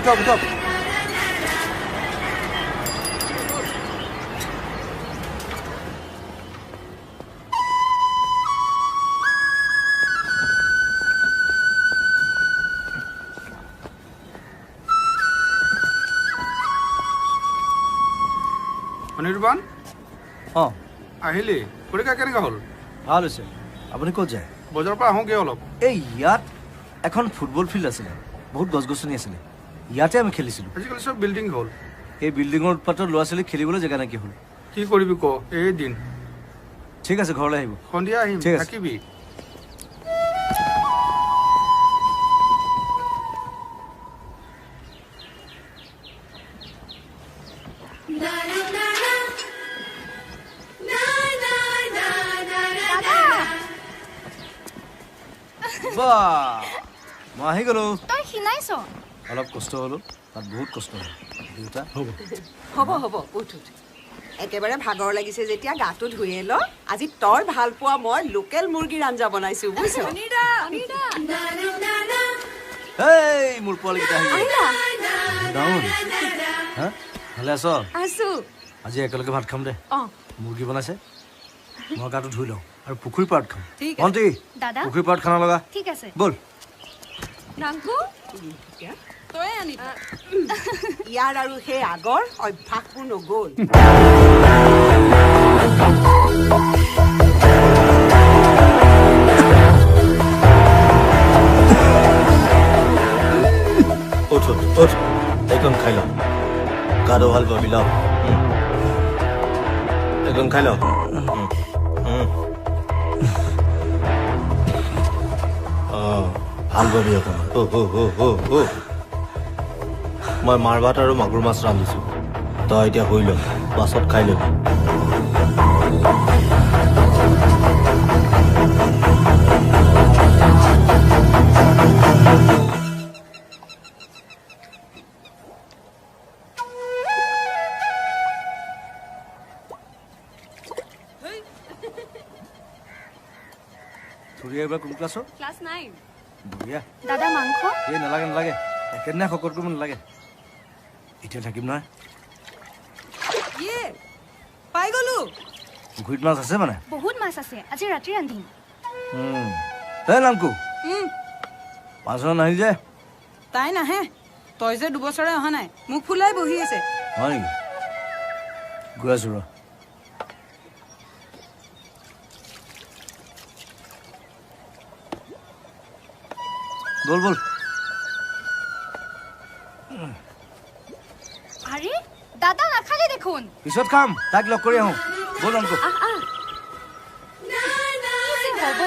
উঠক উঠক অনিৰ্বাণ অঁ আহিলি পৰীক্ষা কেনেকুৱা হ'ল ভাল হৈছে আপুনি ক'ত যায় বজাৰৰ পৰা আহোঁগৈ অলপ এই ইয়াত এখন ফুটবল ফিল্ড আছিলে বহুত গছ গছনি আছিলে ইয়াতে আমি খেলিছিলোঁ আজিকালি চব বিল্ডিং হ'ল এই বিল্ডিঙৰ উৎপাতত ল'ৰা ছোৱালী খেলিবলৈ জেগা নাইকিয়া হ'ল কি কৰিবি ক এই দিন ঠিক আছে ঘৰলৈ আহিব সন্ধিয়া আহিম ঠিক আছে। থাকিবি বাহ মই আহি গ'লো তই খিনাইছ অলপ কষ্ট হ'লো তাত বহুত কষ্ট হ'ল দেউতা হ'ব হ'ব হ'ব উঠ উঠ একেবাৰে ভাগৰ লাগিছে যেতিয়া গাটো ধুয়ে ল আজি তই ভাল পোৱা মই লোকেল মুৰ্গীৰ আঞ্জা বনাইছো বুজিছ এই মোৰ পোৱালিকেইটা আহি ডাউন হা ভালে আছ আছো আজি একেলগে ভাত খাম দে অ মুৰ্গী বনাইছে মই গাটো ধুই লওঁ আৰু পুখুৰী পাৰত খাম ঠিক আছে। ভণ্টি দাদা পুখুৰী পাৰত খানা লগা ঠিক আছে ব'ল নাংকু তই আনিবি ইয়াৰ আৰু সেই আগৰ অভ্যাসবোৰ নগ'ল উঠ উঠ উঠ এইকণ খাই ল গাটো ভাল পাবি ল এইকণ খাই ল ভাল পাবি অকণমান মই মাৰ ভাত আৰু মাগুৰ মাছ ৰান্ধিছোঁ তই এতিয়া শুই ল পাছত খাই ল'বি থুৰীয়া এইবাৰ কোন ক্লাছৰ ক্লাছ 9 বঢ়িয়া দাদা মাংস এই নালাগে নালাগে একেদিনাই শকত কৰিব নালাগে এতিয়া থাকিম নহয় ইয়ে পাই গ'লো পুখুৰীত মাছ আছে মানে বহুত মাছ আছে আজি ৰাতি ৰান্ধিম এই নামকো পাঁচজন নাহিল যে তাই নাহে তই যে দুবছৰে অহা নাই মুখ ফুলাই বহি আছে হয় নেকি গৈ আছো ৰ বল বল আৰে দাদা নাখালে দেখোন পিছত খাম তাক লগ কৰি আহোঁ বল নামকো আহ আহ হ'ব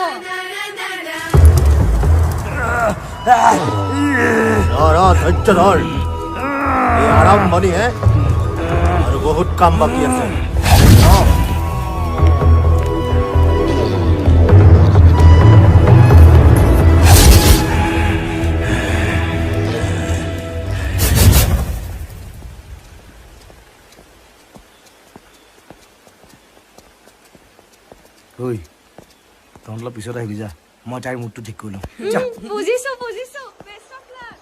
ধৈৰ্য ধৰ এই আৰম্ভণিহে আৰু বহুত কাম বাকী আছে ঐ তহঁত অলপ পিছত আহিবি যা মই তাইৰ মুডটো ঠিক কৰি লওঁ যা বুজিছো বুজিছো বেষ্ট অফ লাক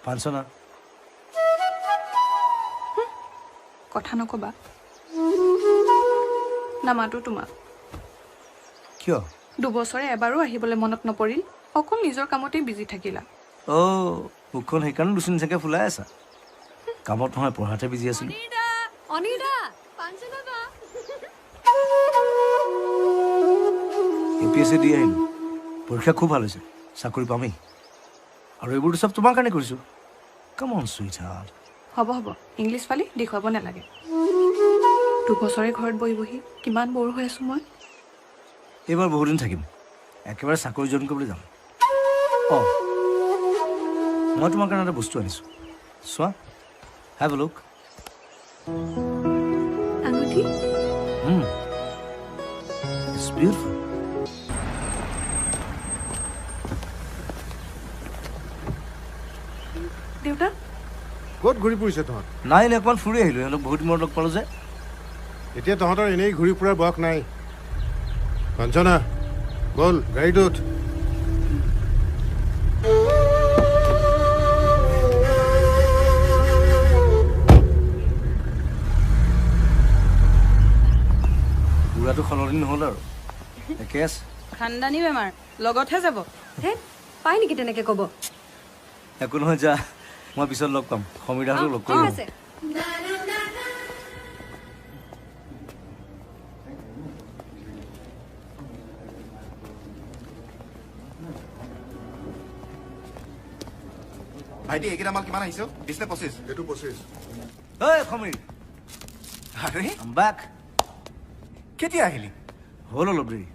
পাঞ্চনা কথা নকবা নামাতো তোমাক কিয় দুবছৰে এবাৰো আহিবলৈ মনত নপৰিল অকল নিজৰ কামতেই বিজি থাকিলা মুখখন সেইকাৰণে দুচিন চাগে ফুলাই আছা কামত নহয় পঢ়াতে বিজি আছিলো অনিদা পাঞ্চনা বা APSC দি আহিলো পৰীক্ষা খুব ভাল হৈছে চাকৰি পামেই আৰু এইবোৰতো চব তোমাৰ কাৰণে কৰিছোঁ কাম অন চুইট হাৰ্ট হ'ব হ'ব ইংলিছ ফালি দেখুৱাব নালাগে দুবছৰে ঘৰত বহি বহি কিমান বৰ হৈ আছো মই এইবাৰ বহুদিন থাকিম একেবাৰে চাকৰি জইন কৰিবলৈ যাম মই তোমাৰ কাৰণে এটা বস্তু আনিছোঁ চোৱা হেভ এ লুক আঙুঠি ইটছ বিউটিফুল দেউতা ক'ত ঘূৰি ফুৰিছে তহঁত নাই এনে অকণমান ফুৰি আহিলোঁ সিহঁতক বহুত দিনৰ লগ পালোঁ যে এতিয়া তহঁতৰ এনেই ঘূৰি ফুৰাৰ বয়স নাই কাঞ্চনা ব'ল গাড়ীত উঠ বুঢ়াটো সলনি নহ'ল আৰু একে আছে খানদানী বেমাৰ লগতহে যাব হে পাই নেকি তেনেকে ক'ব একো নহয় যা মই পিছত লগ পাম সমীৰদাহঁতক লগ ঠিক কৰিম আছে ভাইটি এইকেইটা মাল কিমান আহিছে 20 নে 25 এইটো 25 ঐ সমীৰ আৰে আম বেক কেতিয়া আহিলি হ'ল অলপ দেৰি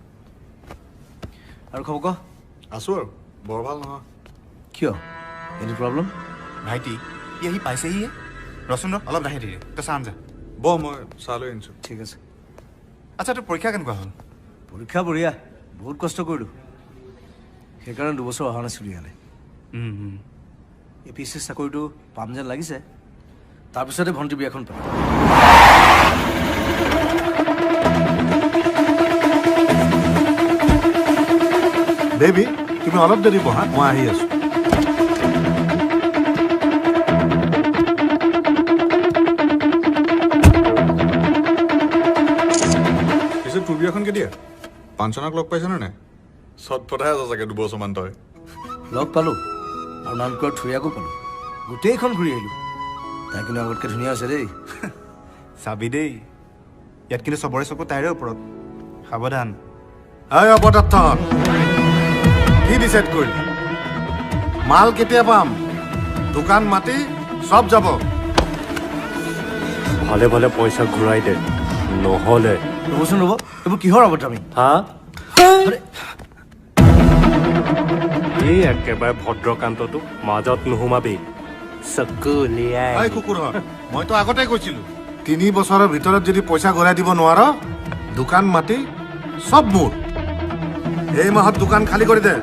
আৰু খবৰ ক আছোঁ আৰু বৰ ভাল নহয় কিয় এনি প্ৰব্লেম ভাইটি ই আহি পাইছেহিয়ে ৰচোন ৰ অলপ লাহে ধীৰে তই চাম যা ব মই চাহ লৈ আনিছোঁ ঠিক আছে আচ্ছা তোৰ পৰীক্ষা কেনেকুৱা হ'ল পৰীক্ষা বঢ়িয়া বহুত কষ্ট কৰিলোঁ সেইকাৰণে 2 বছৰ অহা নাছিলোঁ ইয়ালৈ APSC চাকৰিটো পাম যেন লাগিছে তাৰপিছতে ভণ্টি বিয়াখন পাম বেবী তুমি অলপ দেৰি বহা মই আহি আছোঁ পিছে তোৰ বিয়াখন কেতিয়া পাঞ্চনাক লগ পাইছনে নাই চটফটাই আছ চাগে 2 বছৰমান তই লগ পালোঁ আৰু নানকুৱাৰ থুৰীয়াকো পালোঁ গোটেইখন ঘূৰি আহিলোঁ তাই কিন্তু আগতকৈ ধুনীয়া আছে দেই চাবি দেই ইয়াত কিন্তু চবৰে চকু তাইৰে ওপৰত সাৱধান এই অপদাৰ্থ কি ডিচাইড কৰিলি মাল কেতিয়া পাম দোকান মাটি চব যাব ভালে ভালে পইচা ঘূৰাই দে নহ'লে ৰ'বচোন ৰ'ব এইবোৰ কিহৰ অৱতামি হা এই একেবাৰে ভদ্ৰকান্তটো মাজত নোসোমাবি এই কুকুৰহঁত মইতো আগতে কৈছিলোঁ 3 বছৰৰ ভিতৰত যদি পইচা ঘূৰাই দিব নোৱাৰ দোকান মাটি চব মোৰ এই মাহত দোকান খালী কৰি দে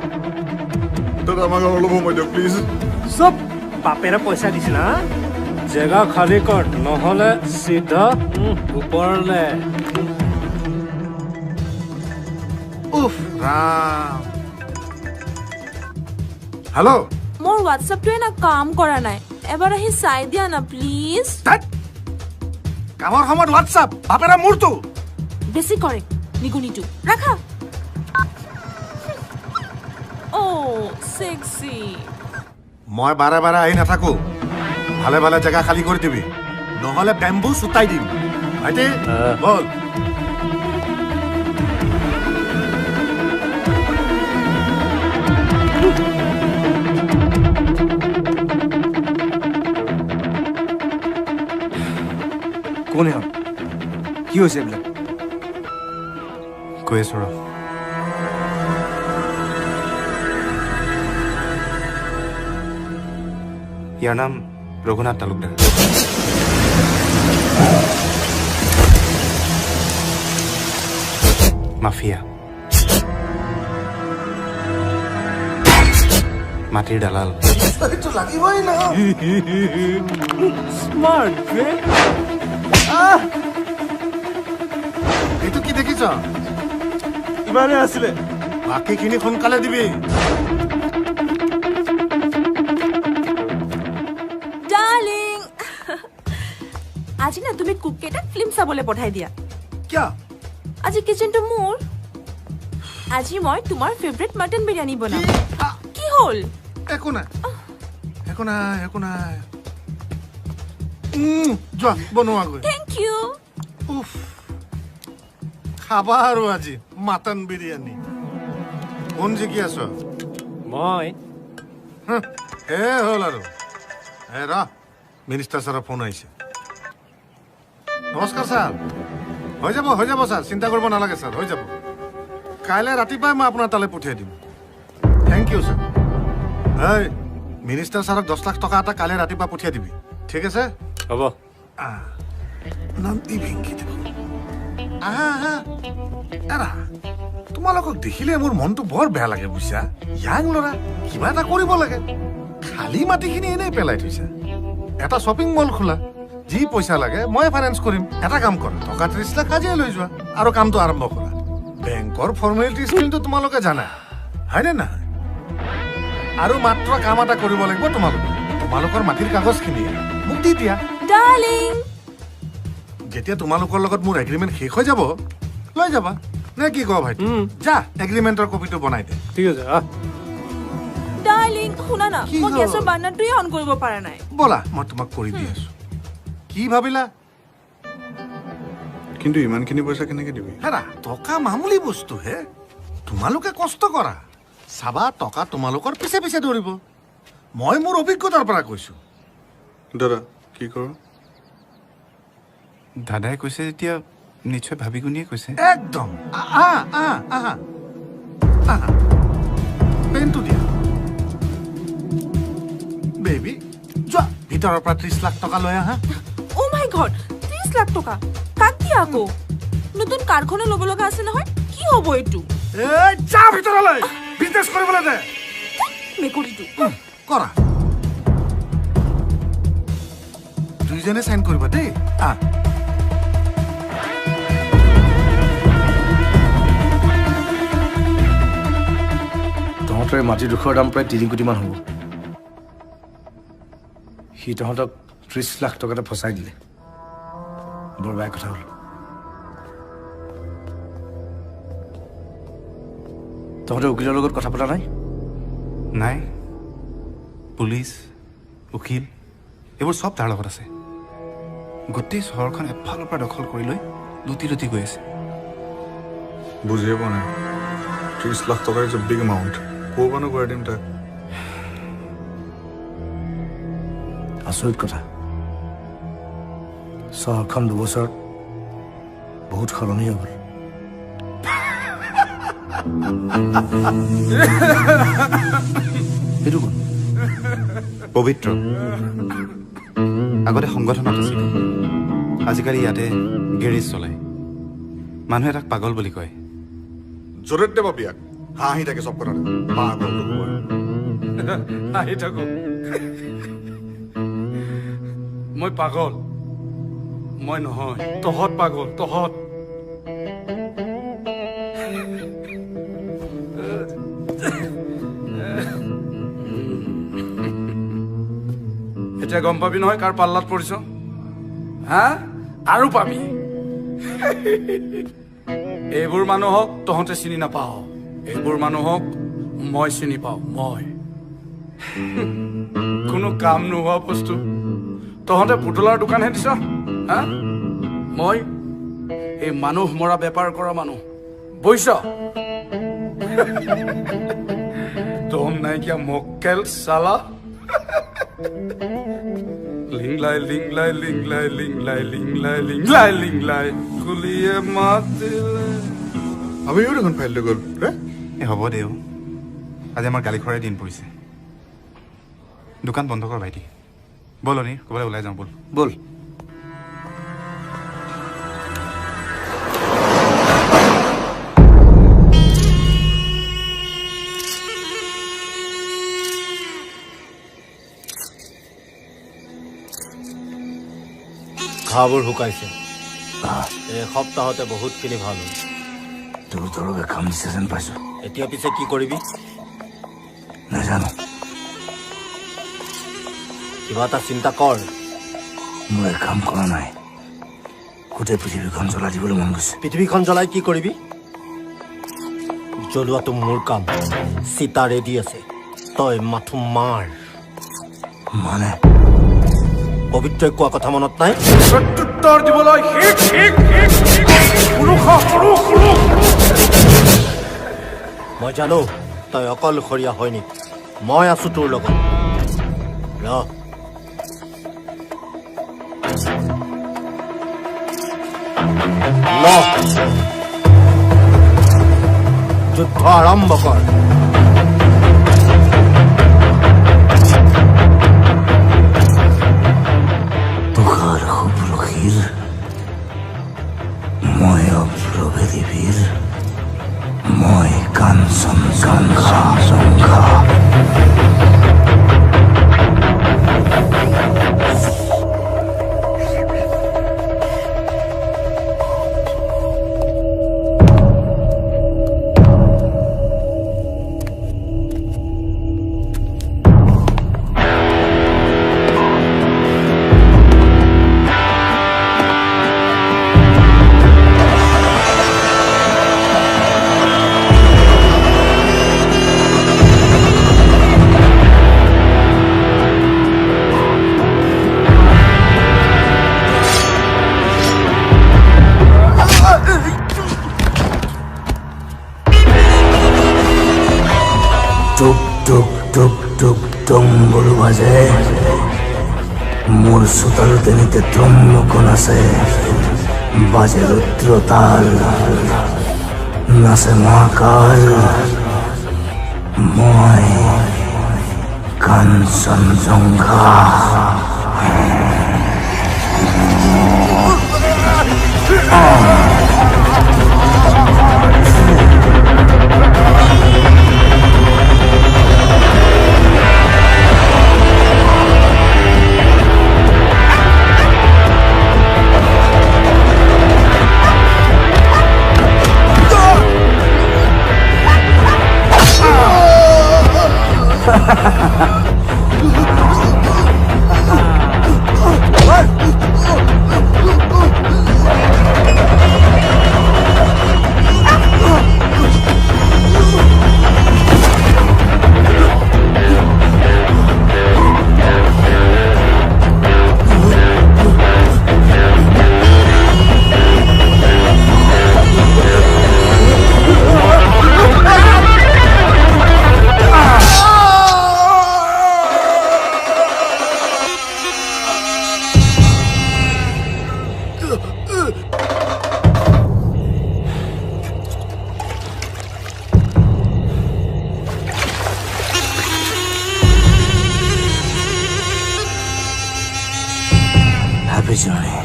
দাদা আমাক অলপ সময় দিয়ক প্লিজ চব বাপেৰে পইচা দিছিল হা জেগা খালী কৰ নহ'লে চিধা ওপৰলে উফ ৰাম হেল্ল' মোৰ হোৱাটছএপটোৱে না কাম কৰা নাই এবাৰ আহি চাই দিয়া না প্লিজ কামৰ সময়ত হোৱাটছআপ বাপেৰে মোৰতো বেছি কৰে নিগুনিটো ৰাখা অ' সেক্সি মই বাৰে বাৰে আহি নাথাকো ভালে ভালে জেগা খালী কৰি দিবি নহ'লে বেম্বু চুটাই দিম ভাইটি বল কোন এখন কি হৈছে এইবিলাক কৈ আছোঁ ৰ ইয়াৰ নাম ৰঘুনাথ তালুকদাৰ মাফিয়া মাটিৰ দালাল লাগিবই না স্মাৰ্ট এইটো কি দেখিছ ইমানে আছিলে বাকীখিনি সোনকালে দিবি ডাৰ্লিং আজি না তুমি কুককেইটাক ফিল্ম চাবলৈ পঠাই দিয়া কিয় আজি কিচেনটো মোৰ আজি মই তোমাৰ ফেভৰেট মাটন বিৰিয়ানী বনাম কি হ'ল একো নাই একো নাই একো নাই যোৱা বনোৱাগৈ থেংক ইউ উফ খাবা আৰু আজি মাটন বিৰিয়ানী কোন জিকি আছ মই হে হ'ল আৰু হে ৰ মিনিষ্টাৰ ছাৰৰ ফোন আহিছে নমস্কাৰ ছাৰ হৈ যাব ছাৰ চিন্তা কৰিব নালাগে ছাৰ হৈ যাব কাইলৈ ৰাতিপুৱাই মই আপোনাৰ তালৈ পঠিয়াই দিম থেংক ইউ ছাৰ এই মিনিষ্টাৰ ছাৰক 10 লাখ টকা এটা কাইলৈ ৰাতিপুৱা পঠিয়াই দিবি ঠিক আছে হ'ব নামটি ভেংকি দেখোন এৰা তোমালোকক দেখিলে মোৰ মনটো বৰ বেয়া লাগে বুজিছা য়াং ল'ৰা কিবা এটা কৰিব লাগে খালী মাটিখিনি এনেই পেলাই থৈছা এটা শ্বপিং মল খোলা যি পইচা লাগে মই ফাইনেন্স কৰিম এটা কাম কৰা টকা 30 লাখ আজিয়ে লৈ যোৱা আৰু কামটো আৰম্ভ কৰা বেংকৰ ফৰ্মেলিটিজ কিন্তু তোমালোকে জানা হয়নে নহয় আৰু মাত্ৰ কাম এটা কৰিব লাগিব তোমালোকৰ মাটিৰ কাগজখিনি মোক দি দিয়া ডাৰ্লিং যেতিয়া তোমালোকৰ লগত মোৰ এগ্ৰিমেণ্ট শেষ হৈ যাব লৈ যাবা নে কি কোৱা ভাইটি যা এগ্ৰিমেণ্টৰ কপিটো বনাই দে ঠিক আছে ডাৰ্লিং শুনা না কি মই হ'ল? গেছৰ বাৰ্ণাৰটোৱে অন কৰিব পৰা নাই ব'লা মই তোমাক কৰি দি আছো কি ভাবিলা কিন্তু ইমানখিনি পইচা কেনেকৈ দিবি হেৰা টকা মামুলি বস্তু হে তোমালোকে কষ্ট কৰা চাবা টকা তোমালোকৰ পিছে পিছে ধৰিব মই মোৰ অভিজ্ঞতাৰ পৰা কৈছো দাদা কি কৰ দাদাই কৈছে যেতিয়া নিশ্চয় ভাবি গুণিয়ে কৈছে একদম পেনটো দিয়া বেবী যোৱা ভিতৰৰ পৰা 30 লাখ টকা লৈ আহা অ' মাই গড 30 লাখ টকা কাক দিয়া আকৌ নতুন কাৰখনো ল'ব লগা আছে নহয় কি হ'ব এইটো যা ভিতৰলৈ বিজনেছ কৰিবলৈ দে মেকুৰীটো কৰা দুইজনে চাইন কৰিবা দেই তহঁতৰ এই মাটিডোখৰৰ দাম প্ৰায় 3 কোটিমান হ'ব সি তহঁতক 30 লাখ টকাতে ফচাই দিলে বৰ বেয়া কথা হ'ল তহঁতে উকিলৰ লগত কথা পতা নাই নাই পুলিচ উকিল এইবোৰ চব তাৰ লগত আছে গোটেই চহৰখন এফালৰ পৰা দখল কৰি লৈ লুটি লুটি গৈ আছে বুজিয়ে পোৱা নাই 30 লাখ টকা ইজ এ বিগ এমাউণ্ট ক'ৰ পৰানো ঘূৰাই দিম তাক আচৰিত কথা চহৰখন দুবছৰত বহুত সলনি হৈ গ'ল সেইটো কোন পবিত্ৰ আগতে সংগঠনত আছিল আজিকালি ইয়াতে গেৰেজ চলায় মানুহে তাক পাগল বুলি কয় জোৰেত দে বাপিয়াক হাঁহি থাকে চব কথাতে পাগল আহি থাকো মই পাগল মই নহয় তহঁত পাগল তহঁত এতিয়া গম পাবি নহয় কাৰ পাল্লাত পৰিছ হা আৰু পাবি এইবোৰ মানুহক তহঁতে চিনি নাপাও এইবোৰ মানুহক মই চিনি পাওঁ মই কোনো কাম নোহোৱা বস্তু তহঁতে পুতলাৰ দোকানহে দিছ হা মই এই মানুহ মৰা বেপাৰ কৰা মানুহ বুজিছ দম নাইকিয়া মক্কেল চালা লিংলাই লিংলাই লিংলাই লিংলাই লিংলাই লিংলাই লিংলাই কুলিয়ে মাত দিলে আমিও দেখোন ফাইলটো গ'ল এই হ'ব দে আজি আমাৰ গালি খৰাই দিন পৰিছে দোকান বন্ধ কৰ ভাইটি ব'ল অনি ক'ৰবালৈ ওলাই যাওঁ ব'ল ব'ল ঘাঁবোৰ শুকাইছে এসপ্তাহতে বহুতখিনি ভাল হ'ল তোৰ তৰকে কাম দিছে যেন পাইছো এতিয়া পিছে কি কৰিবি নাজানো কিবা এটা চিন্তা কৰ মই কাম কৰা নাই গোটেই পৃথিৱীখন জ্বলাই দিবলৈ মন গৈছে পৃথিৱীখন জ্বলাই কি কৰিবি জ্বলোৱাটো মোৰ কাম চিতা ৰেডি আছে তই মাথো মাৰ মানে পবিত্ৰই কোৱা কথা মনত নাই প্ৰত্যুত্তৰ দিবলৈ মই জানো তই অকলশৰীয়া হয় নেকি মই আছো তোৰ লগত ৰ যুদ্ধ আৰম্ভ কৰ তোষাৰ সুপ্ৰশীৰ মই অপ্ৰভেদীবীৰ মই কাঞ্চন সংঘা টম বলু বাজে মোৰ চোতাল তেনিতে ট্ৰম্বকন আছে বাজে ৰুদ্ৰ তাল নাচে মহাকাল মই কাঞ্চনজংঘা Happy journey.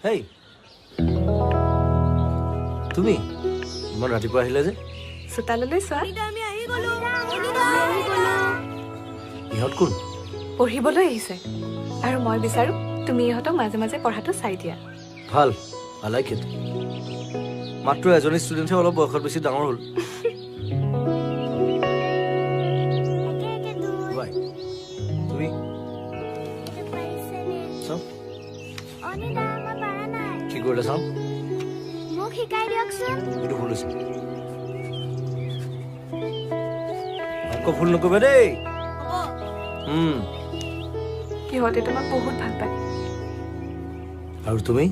Hey. তুমি ইমান ৰাতিপুৱা আহিলে যে চোতাললৈ চোৱা ইহঁত কোন পঢ়িবলৈ আহিছে আৰু মই বিচাৰো তুমি ইহঁতক মাজে মাজে পঢ়াটো চাই দিয়া ভাল I like it মাত্ৰ এজনী ষ্টুডেণ্টে অলপ বয়সত বেছি ডাঙৰ হ'ল তুমি কি কৰিলে চাওঁ মোক শিকাই দিয়কচোন এইটো ভুল হৈছে আকৌ ভুল নকৰিবা দেই সিহঁতে তোমাক বহুত ভাল পায় আৰু তুমি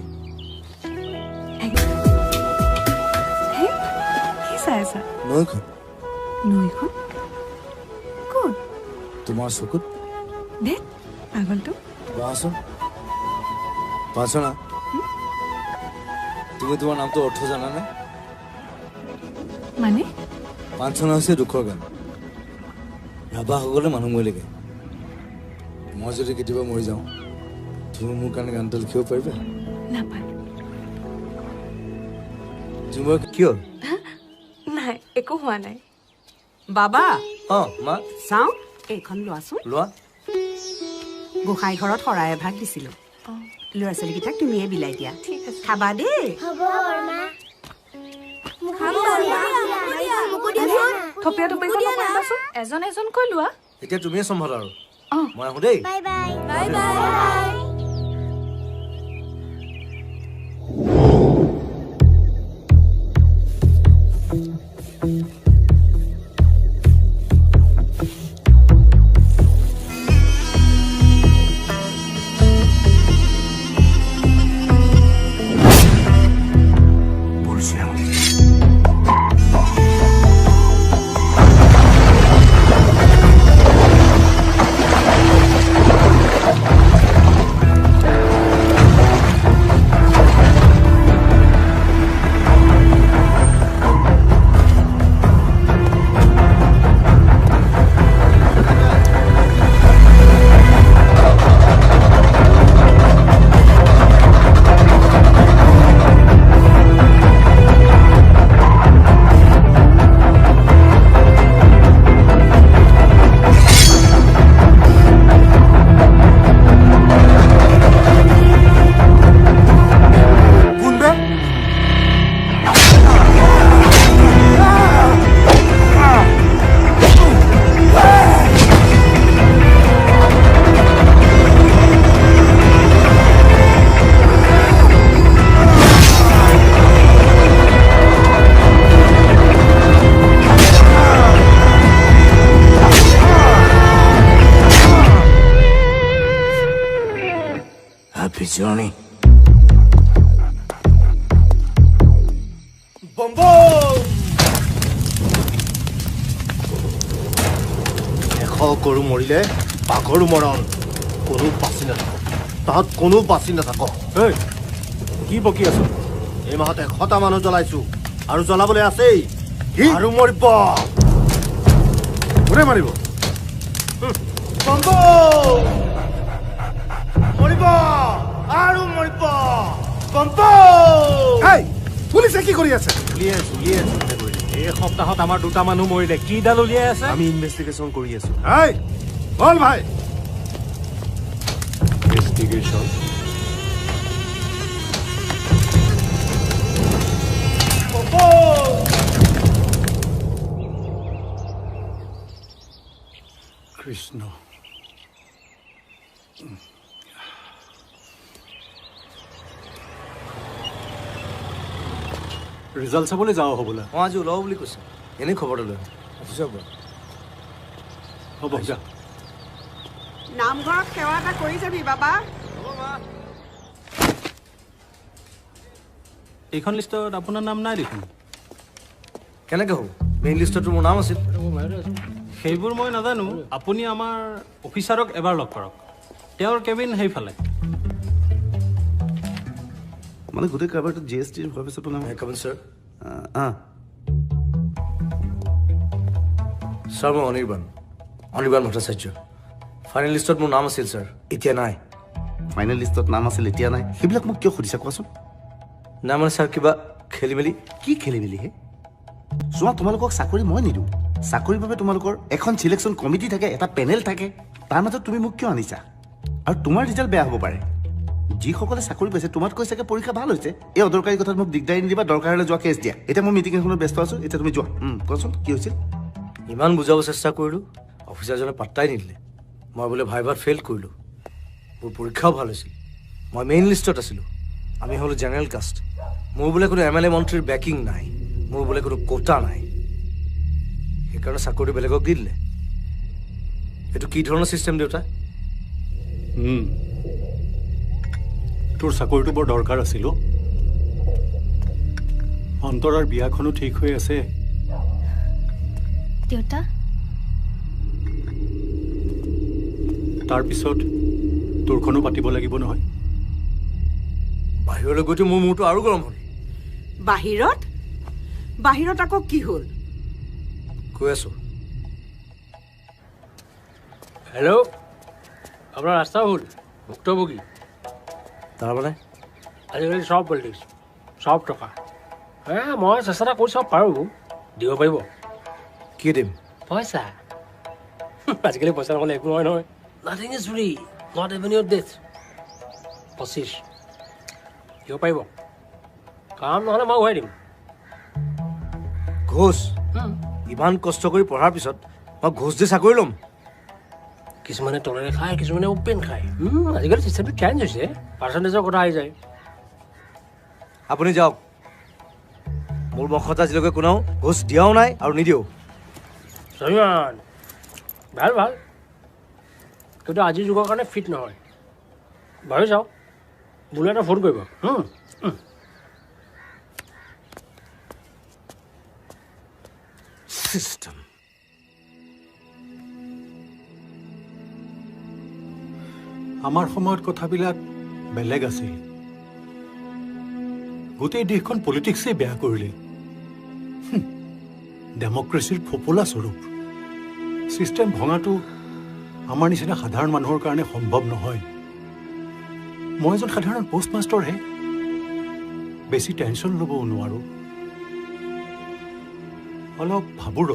কি চাই আছা নৈখন নৈখন কোন তোমাৰ চকুত দে পাগলটো পাঁচনা তুমি তোমাৰ নামটো অৰ্থ জানানে মানে পাঁচনা হৈছে দুখৰ গান ৰাভাসকলে মানুহ মৰিলেগে মই যদি কেতিয়াবা মৰি যাওঁ তুমি মোৰ কাৰণে গানটো লিখিব পাৰিবা নাপায় তুমি কিয় নাই একো হোৱা নাই বাবা মা চাওঁ এইখন লোৱাচোন লোৱা গোসাঁই ঘৰত শৰাই এভাগ দিছিলোঁ ল'ৰা ছোৱালীকেইটাক তুমিয়ে বিলাই দিয়া খাবা দেই থপিয়া টুপিখন নকৰিবাচোন এজন এজনকৈ লোৱা এতিয়া তুমিয়ে চম্ভালা আৰু মই আহোঁ দেই bye bye bye bye Happy journey. এশ গৰু মৰিলে বাঘৰো মৰণ কোনো বাচি নাথাক তাত কোনো বাচি নাথাক কি বকি আছো এই মাহত 100টা মানুহ জ্বলাইছো আৰু জ্বলাবলৈ আছেই আৰু মৰিব কোনে মাৰিব মৰিব আৰু মৰিব পুলিচে কি কৰি আছে এই সপ্তাহত আমাৰ 2টা মানুহ মৰিলে কিডাল উলিয়াই আছে আমি ইনভেষ্টিগেশ্যন কৰি আছো বল ভাই ইনভেষ্টিগেশ্যন কৃষ্ণ ৰিজাল্ট চাবলৈ যাওঁ হ'বলা মই আজি ওলাব বুলি কৈছে এনেই খবৰটো লৈ অফিচৰ পৰা হ'ব যা নামঘৰত সেৱা এটা কৰি যাবি বাবা এইখন লিষ্টত আপোনাৰ নাম নাই দেখোন কেনেকৈ হ'ব মেইন লিষ্টতো মোৰ নাম আছিল সেইবোৰ মই নাজানো আপুনি আমাৰ অফিচাৰক এবাৰ লগ কৰক তেওঁৰ কেবিন সেইফালে মানে গোটেই কাৰবাৰটো জিএছটিৰ হোৱাৰ পিছত কমেন ছাৰ ছাৰ মই অনিৰ্বাণ ভট্টাচাৰ্য ফাইনেল লিষ্টত মোৰ নাম আছিল ছাৰ এতিয়া নাই ফাইনেল লিষ্টত নাম আছিল এতিয়া নাই সেইবিলাক মোক কিয় সুধিছা কোৱাচোন নাই মানে ছাৰ কিবা খেলি মেলি কি খেলি মেলি হে চোৱা তোমালোকক চাকৰি মই নিদিওঁ চাকৰিৰ বাবে তোমালোকৰ এখন চিলেকশ্যন কমিটি থাকে এটা পেনেল থাকে তাৰ মাজত তুমি মোক কিয় আনিছা আৰু তোমাৰ ৰিজাল্ট বেয়া হ'ব পাৰে যিসকলে চাকৰি পাইছে তোমাতকৈ চাগে পৰীক্ষা ভাল হৈছে এই অদৰকাৰী কথাত মোক দিগদাৰী নিদিবা দৰকাৰ হ'লে যোৱা কেছ দিয়া এতিয়া মই মিটিং এখনত ব্যস্ত আছোঁ এতিয়া তুমি যোৱা কোৱাচোন কি হৈছিল ইমান বুজাব চেষ্টা কৰিলোঁ অফিচাৰজনে পাত্তাই নিদিলে মই বোলে ভাইভাত ফেইল কৰিলোঁ মোৰ পৰীক্ষাও ভাল হৈছিল মই মেইন লিষ্টত আছিলোঁ আমি হ'লোঁ জেনেৰেল কাষ্ট মোৰ বোলে কোনো MLA মন্ত্ৰীৰ বেকিং নাই মোৰ বোলে কোনো কোটা নাই সেইকাৰণে চাকৰিটো বেলেগক দি দিলে এইটো কি ধৰণৰ ছিষ্টেম দেউতা তোৰ চাকৰিটো বৰ দৰকাৰ আছিল অন্তৰাৰ বিয়াখনো ঠিক হৈ আছে দেউতা তাৰপিছত তোৰখনো পাতিব লাগিব নহয় বাহিৰলৈ গৈতো মোৰ মূৰটো আৰু গৰম হ'ল বাহিৰত আকৌ কি হ'ল কৈ আছোঁ হেল্ল' আপোনাৰ ৰাস্তা ভুল ভুক্তভোগী তাৰমানে আজিকালি চব পলিটিক্স চব টকা মই চেষ্টা এটা কৰি চাব পাৰোঁ দিব পাৰিব কি দিম পইচা আজিকালি পইচা নহ'লে একো নহয় নহয় nothing is free not even your death 25 দিব পাৰিব কাম নহ'লে মই ঘূৰাই দিম ঘোষ ইমান কষ্ট কৰি পঢ়াৰ পিছত মই ঘোষ দি চাকৰি ল'ম কিছুমানে তলেৰে খায় কিছুমানে অপেন খায় আজিকালি চিষ্টেমটো চেঞ্জ হৈছে পাৰ্চেণ্টেজৰ কথা আহি যায় আপুনি যাওক মোৰ মুখত আজিলৈকে কোনেও ঘোষ দিয়াও নাই আৰু নিদিয়েও চয়ন ভাল ভাল কিন্তু আজিৰ যুগৰ কাৰণে ফিট নহয় ভাবি চাওক বোলে এটা ফোন কৰিব চিষ্টেম আমাৰ সময়ত কথাবিলাক বেলেগ আছিল গোটেই দেশখন পলিটিক্সেই বেয়া কৰিলে ডেমক্ৰেচিৰ ফোপোলা স্বৰূপ চিষ্টেম ভঙাটো আমাৰ নিচিনা সাধাৰণ মানুহৰ কাৰণে সম্ভৱ নহয় মই এজন সাধাৰণ পোষ্টমাষ্টাৰহে বেছি টেনশ্যন ল'বও নোৱাৰোঁ অলপ ভাবো ৰ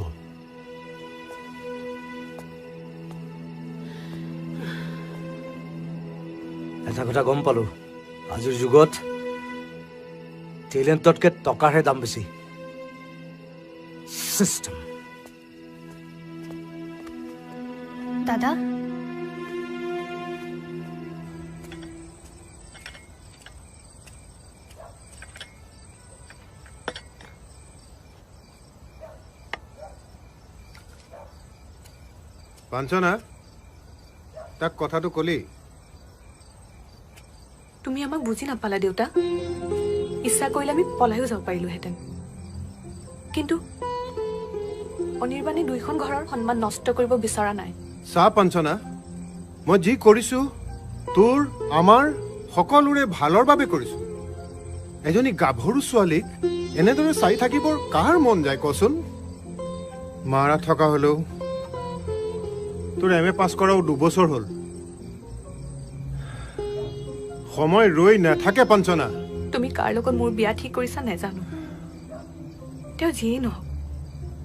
এটা কথা গম পালোঁ আজিৰ যুগত টেলেণ্টতকৈ টকাৰহে দাম বেছি চিষ্টেম দাদা পাঞ্চনা তাক কথাটো কলি তুমি আমাক বুজি নাপালা দেউতা ইচ্ছা কৰিলে আমি পলাইও যাব পাৰিলোহেঁতেন কিন্তু অনিৰ্বাণে দুইখন ঘৰৰ সন্মান নষ্ট কৰিব বিচৰা নাই। চা পঞ্চনা, মই যি কৰিছো তোৰ আমাৰ সকলোৰে ভালৰ বাবে কৰিছো। এজনী গাভৰু ছোৱালীক এনেদৰে চাই থাকিবৰ কাৰ মন যায় কচোন? মাৰা থকা হলেও তোৰ MA পাছ কৰাও 2 বছৰ হ'ল। সময় ৰৈ নাথাকে পঞ্চনা। তুমি কাৰ লগত মোৰ বিয়া ঠিক কৰিছা নেজানো, তেওঁ যিয়েই নহওক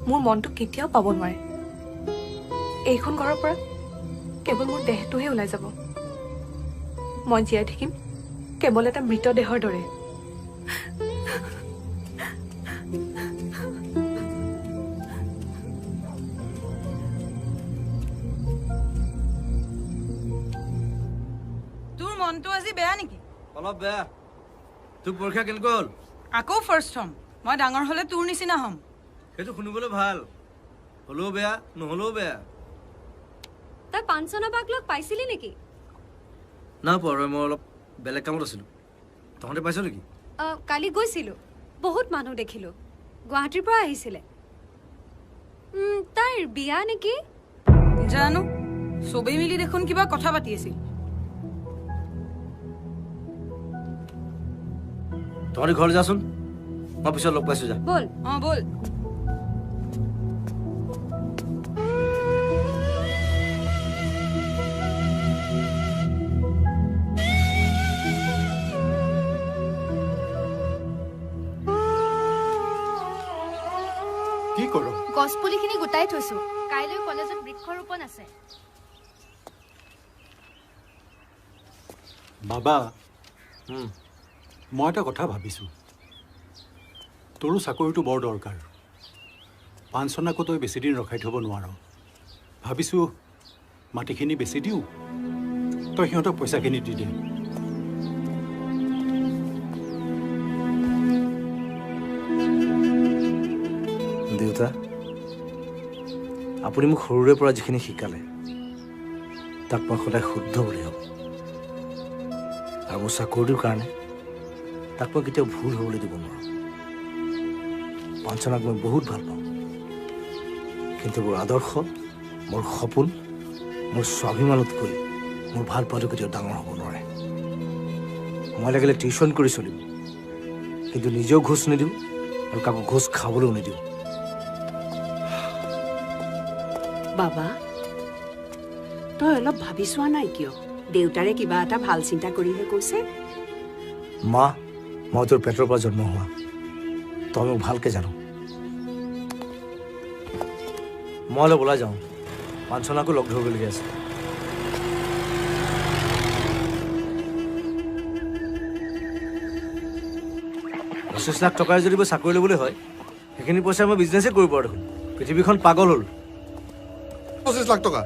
মোৰ মনটো কেতিয়াও পাব নোৱাৰে। এইখন ঘৰৰ পৰা কেৱল মোৰ দেহটোহে ওলাই যাব। মই জীয়াই থাকিম কেৱল এটা মৃতদেহৰ দৰে। তোৰ মনটো আজি বেয়া নেকি? অলপ বেয়া। তোৰ পৰীক্ষা কেনেকুৱা হ'ল? আকৌ ফাৰ্ষ্ট হ'ম। মই ডাঙৰ হ'লে তোৰ নিচিনা হ'ম। সেইটো শুনিবলৈ ভাল, হ'লেও বেয়া নহ'লেও বেয়া। তই পাঞ্চনা বাক লগ পাইছিলি নেকি? না পোৱা, মই অলপ বেলেগ কামত আছিলোঁ। তহঁতে পাইছ নেকি? কালি গৈছিলোঁ, বহুত মানুহ দেখিলোঁ। গুৱাহাটীৰ পৰা আহিছিলে। তাইৰ বিয়া নেকি? জানো, চবেই মিলি দেখোন কিবা কথা পাতি আছিল। তহঁতি ঘৰলৈ যাচোন, মই পিছত লগ পাইছোঁ। যা বল। বল। কি কৰ? গছপুলিখিনি গোটাই থৈছো, কাইলৈ কলেজত বৃক্ষৰোপণ আছে। বাবা, মই এটা কথা ভাবিছোঁ, তোৰো চাকৰিটো বৰ দৰকাৰ। পাঞ্চনাকো তই বেছিদিন ৰখাই থ'ব নোৱাৰ। ভাবিছোঁ মাটিখিনি বেছি দিওঁ, তই সিহঁতক পইচাখিনি দি দে। দেউতা, আপুনি মোক সৰুৰে পৰা যিখিনি শিকালে তাক মই সদায় শুদ্ধ বুলি ভাবোঁ। আৰু মোৰ চাকৰিটোৰ কাৰণে তাক মই কেতিয়াও ভুল হ'বলৈ দিব নোৱাৰোঁ। পাঞ্চনাক মই বহুত ভাল পাওঁ, কিন্তু মোৰ আদৰ্শ, মোৰ সপোন, মোৰ স্বাভিমানতকৈ মোৰ ভাল পোৱাটো কেতিয়াও ডাঙৰ হ'ব নোৱাৰে। মই লাগিলে টিউশ্যন কৰি চলিম, কিন্তু নিজেও ঘোচ নিদিওঁ আৰু কাকো ঘোচ খাবলৈও নিদিওঁ। বাবা, তই অলপ ভাবি চোৱা নাই কিয়? দেউতাৰে কিবা এটা ভাল চিন্তা কৰিহে কৈছে। মা, মই তোৰ পেটৰ পৰা জন্ম হোৱা, তই মোক ভালকে জানো। মই অলপ ওলাই যাওঁ, পাঞ্চনাকো লগ ধৰিবলগীয়া আছে। 25 লাখ টকাৰ যদি মই চাকৰি ল'বলৈ হয়, সেইখিনি পইচা মই বিজনেছেই কৰিব পাৰোঁ দেখোন। পৃথিৱীখন পাগল হ'ল। 25 লাখ টকা?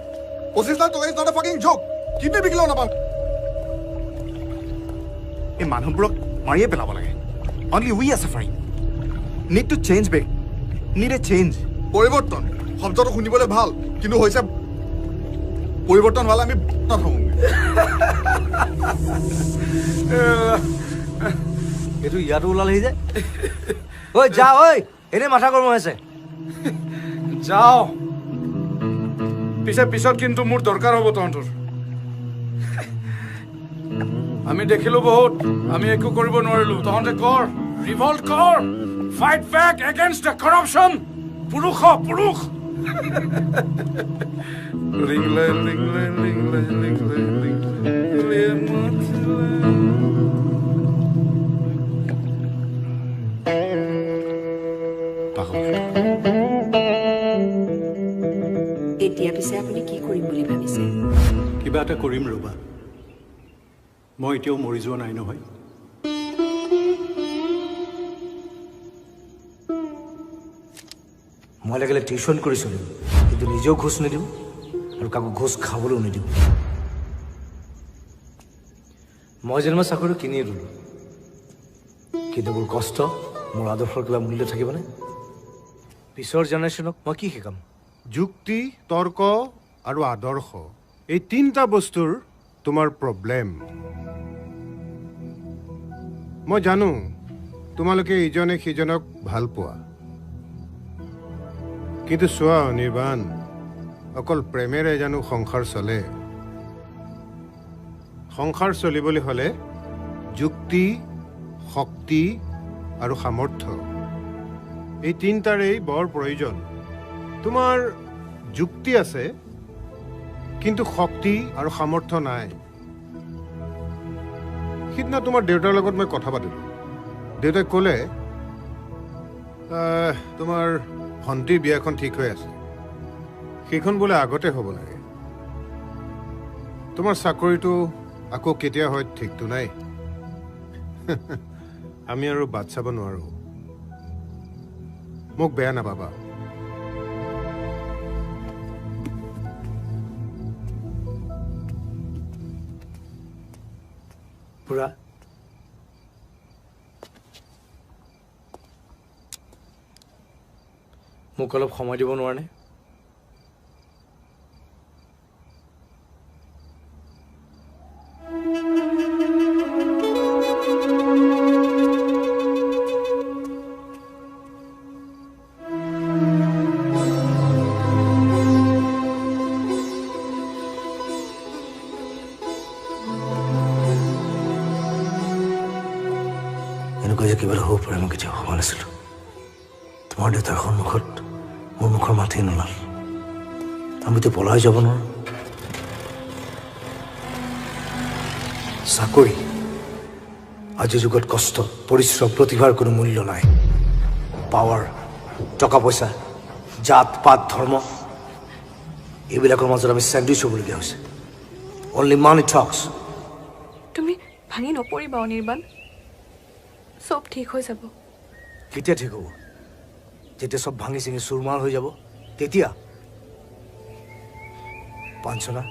25 লাখ টকা is not a fucking joke. কিডনী বিকিলেও নাপাম। এই মানুহবোৰক মাৰিয়ে পেলাব লাগে। Only we are suffering. Need to change back. Need a change. পৰিৱৰ্তন শব্দটো শুনিবলৈ ভাল, কিন্তু হৈছে পৰিৱৰ্তন হ'লে আমি নাথাকোঁ। এইটো ইয়াতো ওলালেহি যে। ঐ যা, ঐ এনেই মাথা গৰম হৈ আছে। যাও, পিছত কিন্তু মোৰ দৰকাৰ হ'ব তহঁতৰ। আমি দেখিলো বহুত, আমি একো কৰিব নোৱাৰিলো। তহঁতে কৰ, ৰিভল্ট কৰ, fight back against the corruption. পুৰুষ হ, পুৰুষ। ৰিংলাই ৰিংলাই ৰিংলাই ৰিংলাই এতিয়া পিছে আপুনি কি কৰিম বুলি ভাবিছে? কিবা এটা কৰিম ৰ'বা। মই এতিয়াও মৰি যোৱা নাই নহয়। মই লাগিলে টিউশ্যন কৰি চলিম, কিন্তু নিজেও ঘোচ নিদিওঁ আৰু কাকো ঘোচ খাবলৈও নিদিওঁ। মই যেনিবা চাকৰিটো কিনিয়ে দিলোঁ, কিন্তু মোৰ কষ্ট, মোৰ আদৰ্শৰ কিবা মূল্য থাকিবনে? পিছৰ জেনেৰেশ্যনক মই কি শিকাম? যুক্তি, তৰ্ক আৰু আদৰ্শ, এই 3টা বস্তুৰ তোমাৰ প্ৰব্লেম। মই জানো তোমালোকে ইজনে সিজনক ভাল পোৱা, কিন্তু চোৱা অনিৰ্বাণ, অকল প্ৰেমেৰে জানো সংসাৰ চলে? সংসাৰ চলিবলৈ হ'লে যুক্তি, শক্তি আৰু সামৰ্থ্য, এই তিনিটাৰেই বৰ প্ৰয়োজন। তোমাৰ যুক্তি আছে, কিন্তু শক্তি আৰু সামৰ্থ্য নাই। সিদিনা তোমাৰ দেউতাৰ লগত মই কথা পাতিলোঁ। দেউতাই ক'লে তোমাৰ ভণ্টিৰ বিয়াখন ঠিক হৈ আছে, সেইখন বোলে আগতে হ'ব লাগে। তোমাৰ চাকৰিটো আকৌ কেতিয়া হয় ঠিকটো নাই। আমি আৰু বাট চাব নোৱাৰোঁ। মোক বেয়া নাপাবা। পুৰা মোক অলপ সময় দিব নোৱাৰেনে? এনেকুৱা যে কিবা এটা হ'ব পাৰে মই কেতিয়াও ভবা নাছিলোঁ। তোমাৰ দেউতাৰ সন্মুখত মোৰ মুখৰ মাতেই নোলাল। আমিতো পলাই যাব নোৱাৰোঁ। চাকৰি, আজিৰ যুগত কষ্ট, পৰিশ্ৰম, প্ৰতিভাৰ কোনো মূল্য নাই। পাৱাৰ, টকা পইচা, জাত পাত, ধৰ্ম, এইবিলাকৰ মাজত আমি চেণ্ডউইচ হ'বলগীয়া হৈছে। অনলি মানি টক্স। তুমি ভাঙি নপৰিবা অনিৰ্বাণ, চব ঠিক হৈ যাব। কেতিয়া ঠিক হ'ব? যেতিয়া চব ভাঙি চিঙি চুৰমাৰ হৈ যাব তেতিয়া। পাঞ্চনা,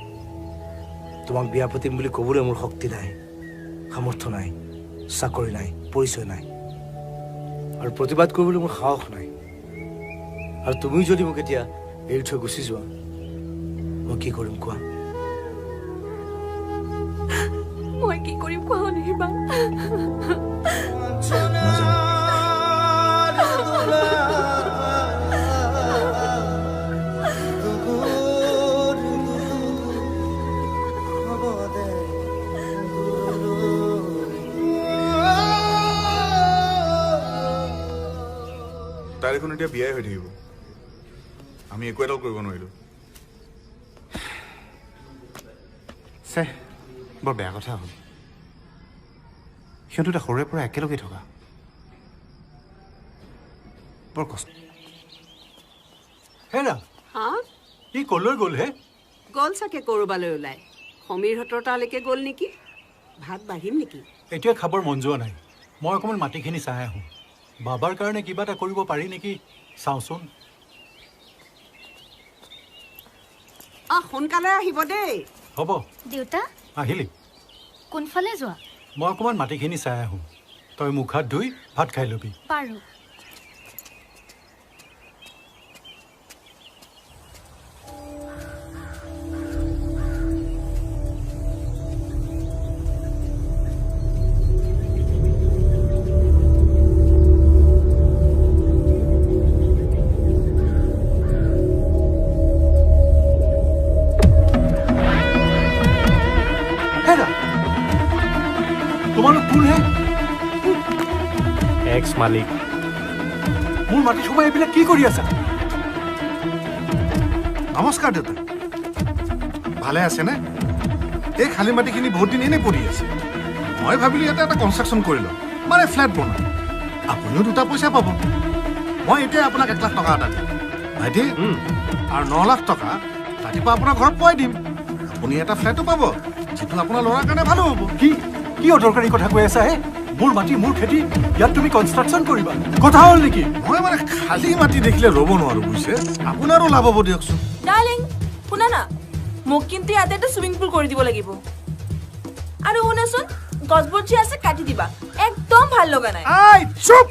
তোমাক বিয়া পাতিম বুলি ক'বলৈ মোৰ শক্তি নাই, সামৰ্থ্য নাই, চাকৰি নাই, পৰিচয় নাই, আৰু প্ৰতিবাদ কৰিবলৈ মোৰ সাহস নাই। আৰু তুমি যদি মোক এতিয়া এৰি থৈ গুচি যোৱা, মই কি কৰিম কোৱা? মই কি কৰিম কোৱা অনিৰ্বাণ? তাই দেখোন এতিয়া বিয়াই হৈ থাকিব। আমি একো এটাও কৰিব নোৱাৰিলোঁ। চে, বৰ বেয়া কথা হ'ল। সিহঁত দুটা সৰুৰে পৰা একেলগে থকা, বৰ কষ্ট। হেৰা, হা? ই কলৈ গ'ল হে? গ'ল চাগে ক'ৰবালৈ ওলাই। সমীৰহঁতৰ তালৈকে গ'ল নেকি? ভাত বাঢ়িম নেকি? এতিয়া খাবৰ মন যোৱা নাই। মই অকণমান মাটিখিনি চাই আহোঁ। বাবাৰ কাৰণে কিবা এটা কৰিব পাৰি নেকি চাওঁচোন। সোনকালে আহিব দেই। হ'ব। দেউতা আহিলি? কোনফালে যোৱা? মই অকণমান মাটিখিনি চাই আহোঁ। তই মুখ হাত ধুই ভাত খাই ল'বি। পাৰোঁ। মালিক, মোৰ মাটি সোমাই এইবিলাক কি কৰি আছা? নমস্কাৰ দেউতা, ভালে আছেনে? এই খালী মাটিখিনি বহুত দিন এনেই পৰি আছে। মই ভাবিলোঁ ইয়াতে এটা কনষ্ট্ৰাকশ্যন কৰি লওঁ, মানে ফ্লেট বনাম। আপুনিও দুটা পইচা পাব। মই এতিয়া আপোনাক 1 লাখ টকা এটা দিম ভাইটি, আৰু 9 লাখ টকা ৰাতিপুৱা আপোনাৰ ঘৰত পুৱাই দিম। আপুনি এটা ফ্লেটো পাব, যিটো আপোনাৰ ল'ৰাৰ কাৰণে ভালো হ'ব। কি কি অদৰকাৰী কথা কৈ আছা হে? মোৰ মাটি, মোৰ খেতি, ইয়াত তুমি কনষ্ট্ৰাকশ্যন কৰিবা? কথা হ'ল নেকি? মই মানে খালী মাটি দেখিলে ৰ'ব নোৱাৰো বুজিছে। আপোনাৰো লাভ হ'ব দিয়কচোন। ডাৰ্লিং, শুনা না, মোক কিন্তু ইয়াতে এটা চুইমিং পুল কৰি দিব লাগিব। আৰু শুনাচোন, গছবোৰ যি আছে কাটি দিবা, একদম ভাল লগা নাই। আই চুপ!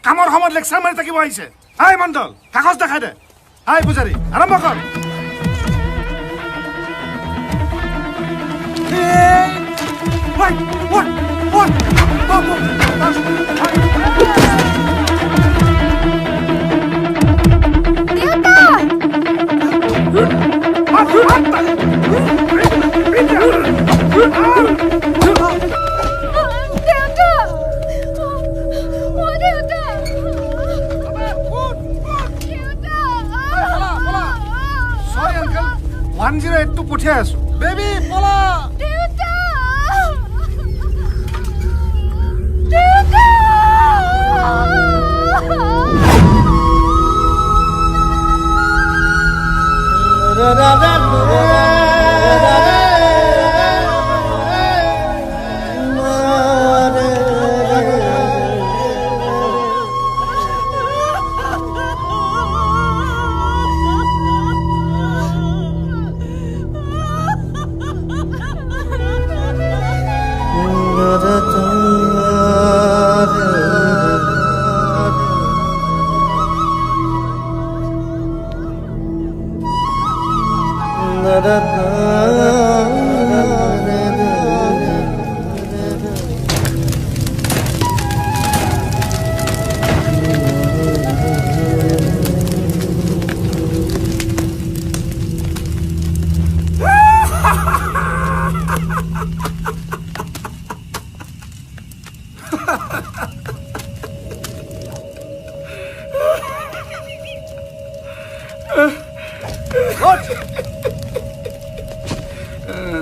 কামৰ সময়ত লেকচাৰ মাৰি থাকিব আহিছে। আই মণ্ডল, কাগজ দেখাই দে। আই পূজাৰী, আৰম্ভ কৰ। দেউতা 108টো পঠিয়াই আছো বেবি পলা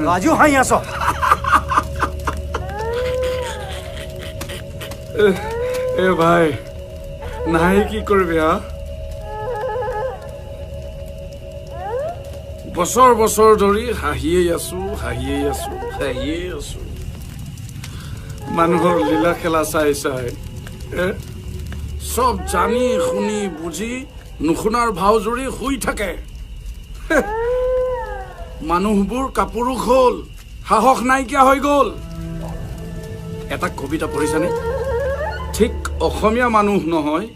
राजू हाँ यहाँ सो এ ভাই নাই কি করবি বছৰ বছৰ ধৰি হাঁহিয়ে আছো মানুহৰ লীলা খেলা চাই সব জানি শুনি বুজি নুশুনাৰ ভাও জুৰি শুই থাকে মানুহবোৰ কাপুৰুষ হ'ল সাহস নাইকিয়া হৈ গ'ল এটা কবিতা পঢ়িছানে ঠিক অসমীয়া মানুহ নহয়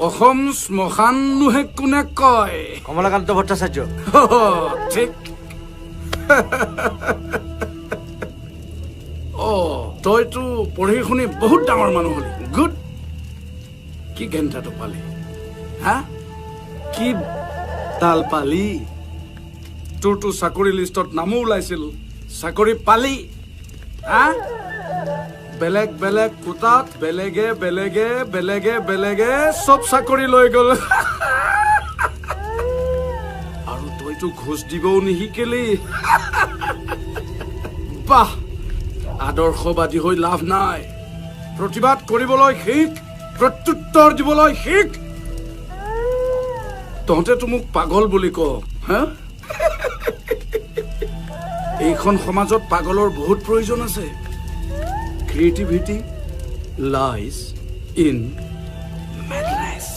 অসম শ্মশান নুহে কোনে কয় কমলাকান্ত ভট্টাচাৰ্য ঠিক তইতো পঢ়ি শুনি বহুত ডাঙৰ মানুহ হলি গুড কি ঘণ্টাটো পালি হা কি তাল পালি তোৰতো চাকৰি লিষ্টত নামো ওলাইছিল চাকৰি পালি হা বেলেগ বেলেগ কোটাত বেলেগে বেলেগে বেলেগে বেলেগে সব চাকৰি লৈ গ'ল আৰু তইতো ঘোষ দিবও নিশিকিলি বাহ আদৰ্শবাদী হৈ লাভ নাই প্ৰতিবাদ কৰিবলৈ শিক প্ৰত্যুত্তৰ দিবলৈ শিক তহঁতেতো মোক পাগল বুলি ক হা এইখন সমাজত পাগলৰ বহুত প্ৰয়োজন আছে Creativity lies in madness.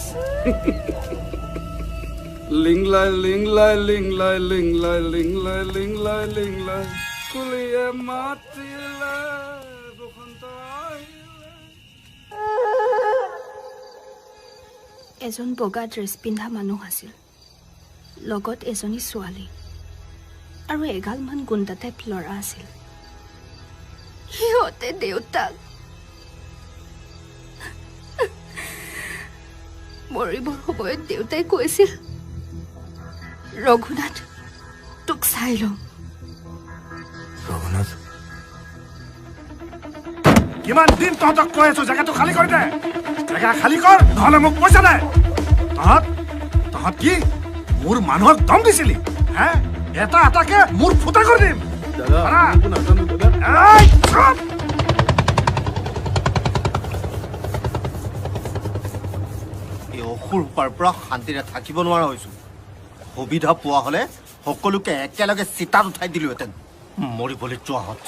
Ling lai ling lai ling lai ling lai ling lai ling lai ling lai kuliye matila এজন বগা ড্ৰেছ পিন্ধা মানুহ আছিল লগত এজনী ছোৱালী আৰু এগালমান গুণ্ডা টাইপ ল'ৰা আছিল সিহঁতে দেউতাক মৰিবৰ সময়ত দেউতাই কৈছিল ৰঘুনাথ তোক চাই লওঁ ৰঘুনাথ কিমান দিন তহঁতক কৈ আছো জেগাটো খালী কৰি দে জেগা খালী কৰ নহ'লে মোক পইচা দে তহঁত কি মোৰ মানুহক দম দিছিলি হে এটা এটাকে মোৰ ফুটা কৰি দিম এই অসুৰ পৰা শান্তিৰে থাকিব নোৱাৰা হৈছো সুবিধা পোৱা হলে সকলোকে একেলগে চিতাত উঠাই দিলোহেঁতেন মৰিবলৈ যোৱা হত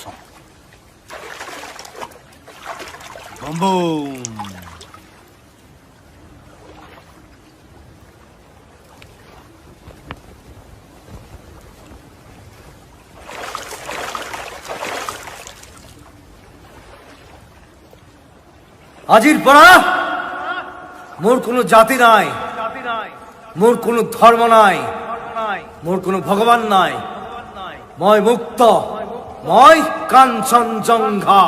আজিৰ পৰা মোৰ কোনো জাতি নাই মোৰ কোনো ধৰ্ম নাই মোৰ কোনো ভগৱান নাই মই মুক্ত মই কাঞ্চনজংঘা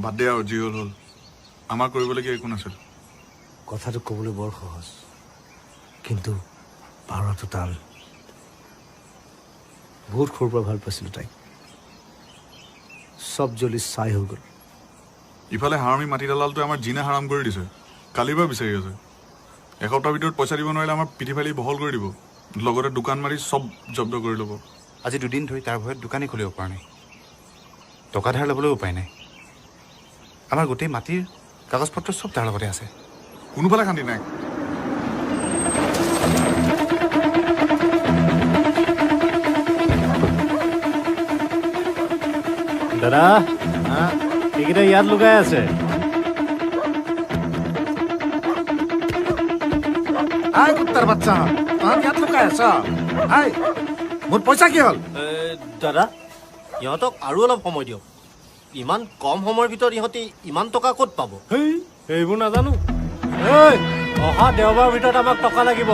বাদ দে আৰু যি হ'ল হ'ল আমাৰ কৰিবলগীয়া একো নাছিল কথাটো ক'বলৈ বৰ সহজ কিন্তু পাৰাটো টান বহুত সৰুৰ পৰা ভাল পাইছিলোঁ তাইক চব জ্বলি ছাই হৈ গ'ল ইফালে হাৰামী মাটি দালালটোৱে আমাৰ জিনা হাৰাম কৰি দিছে কালিৰ পৰা বিচাৰি আছে এসপ্তাহৰ ভিতৰত পইচা দিব নোৱাৰিলে আমাৰ পিঠি ফালি বহল কৰি দিব লগতে দোকান মাৰি চব জব্দ কৰি ল'ব আজি 2 দিন ধৰি তাৰ ভয়ত দোকানেই খুলিব পৰা নাই টকা ধাৰ ল'বলৈ উপায় নাই আমাৰ গোটেই মাটিৰ কাগজ পত্ৰ চব তাৰ লগতে আছে কোনোফালে শান্তি নাই দাদা এইকেইটা ইয়াত লুকাই আছে আই কুত্তাৰ বাচ্চা তহঁত ইয়াত লুকাই আছ আই মোৰ পইচা কি হ'ল দাদা ইহঁতক আৰু অলপ সময় দিয়ক ইমান কম সময়ৰ ভিতৰত ইহঁতে ইমান টকা ক'ত পাব এইবোৰ নাজানো অহা দেওবাৰৰ ভিতৰত আমাক টকা লাগিব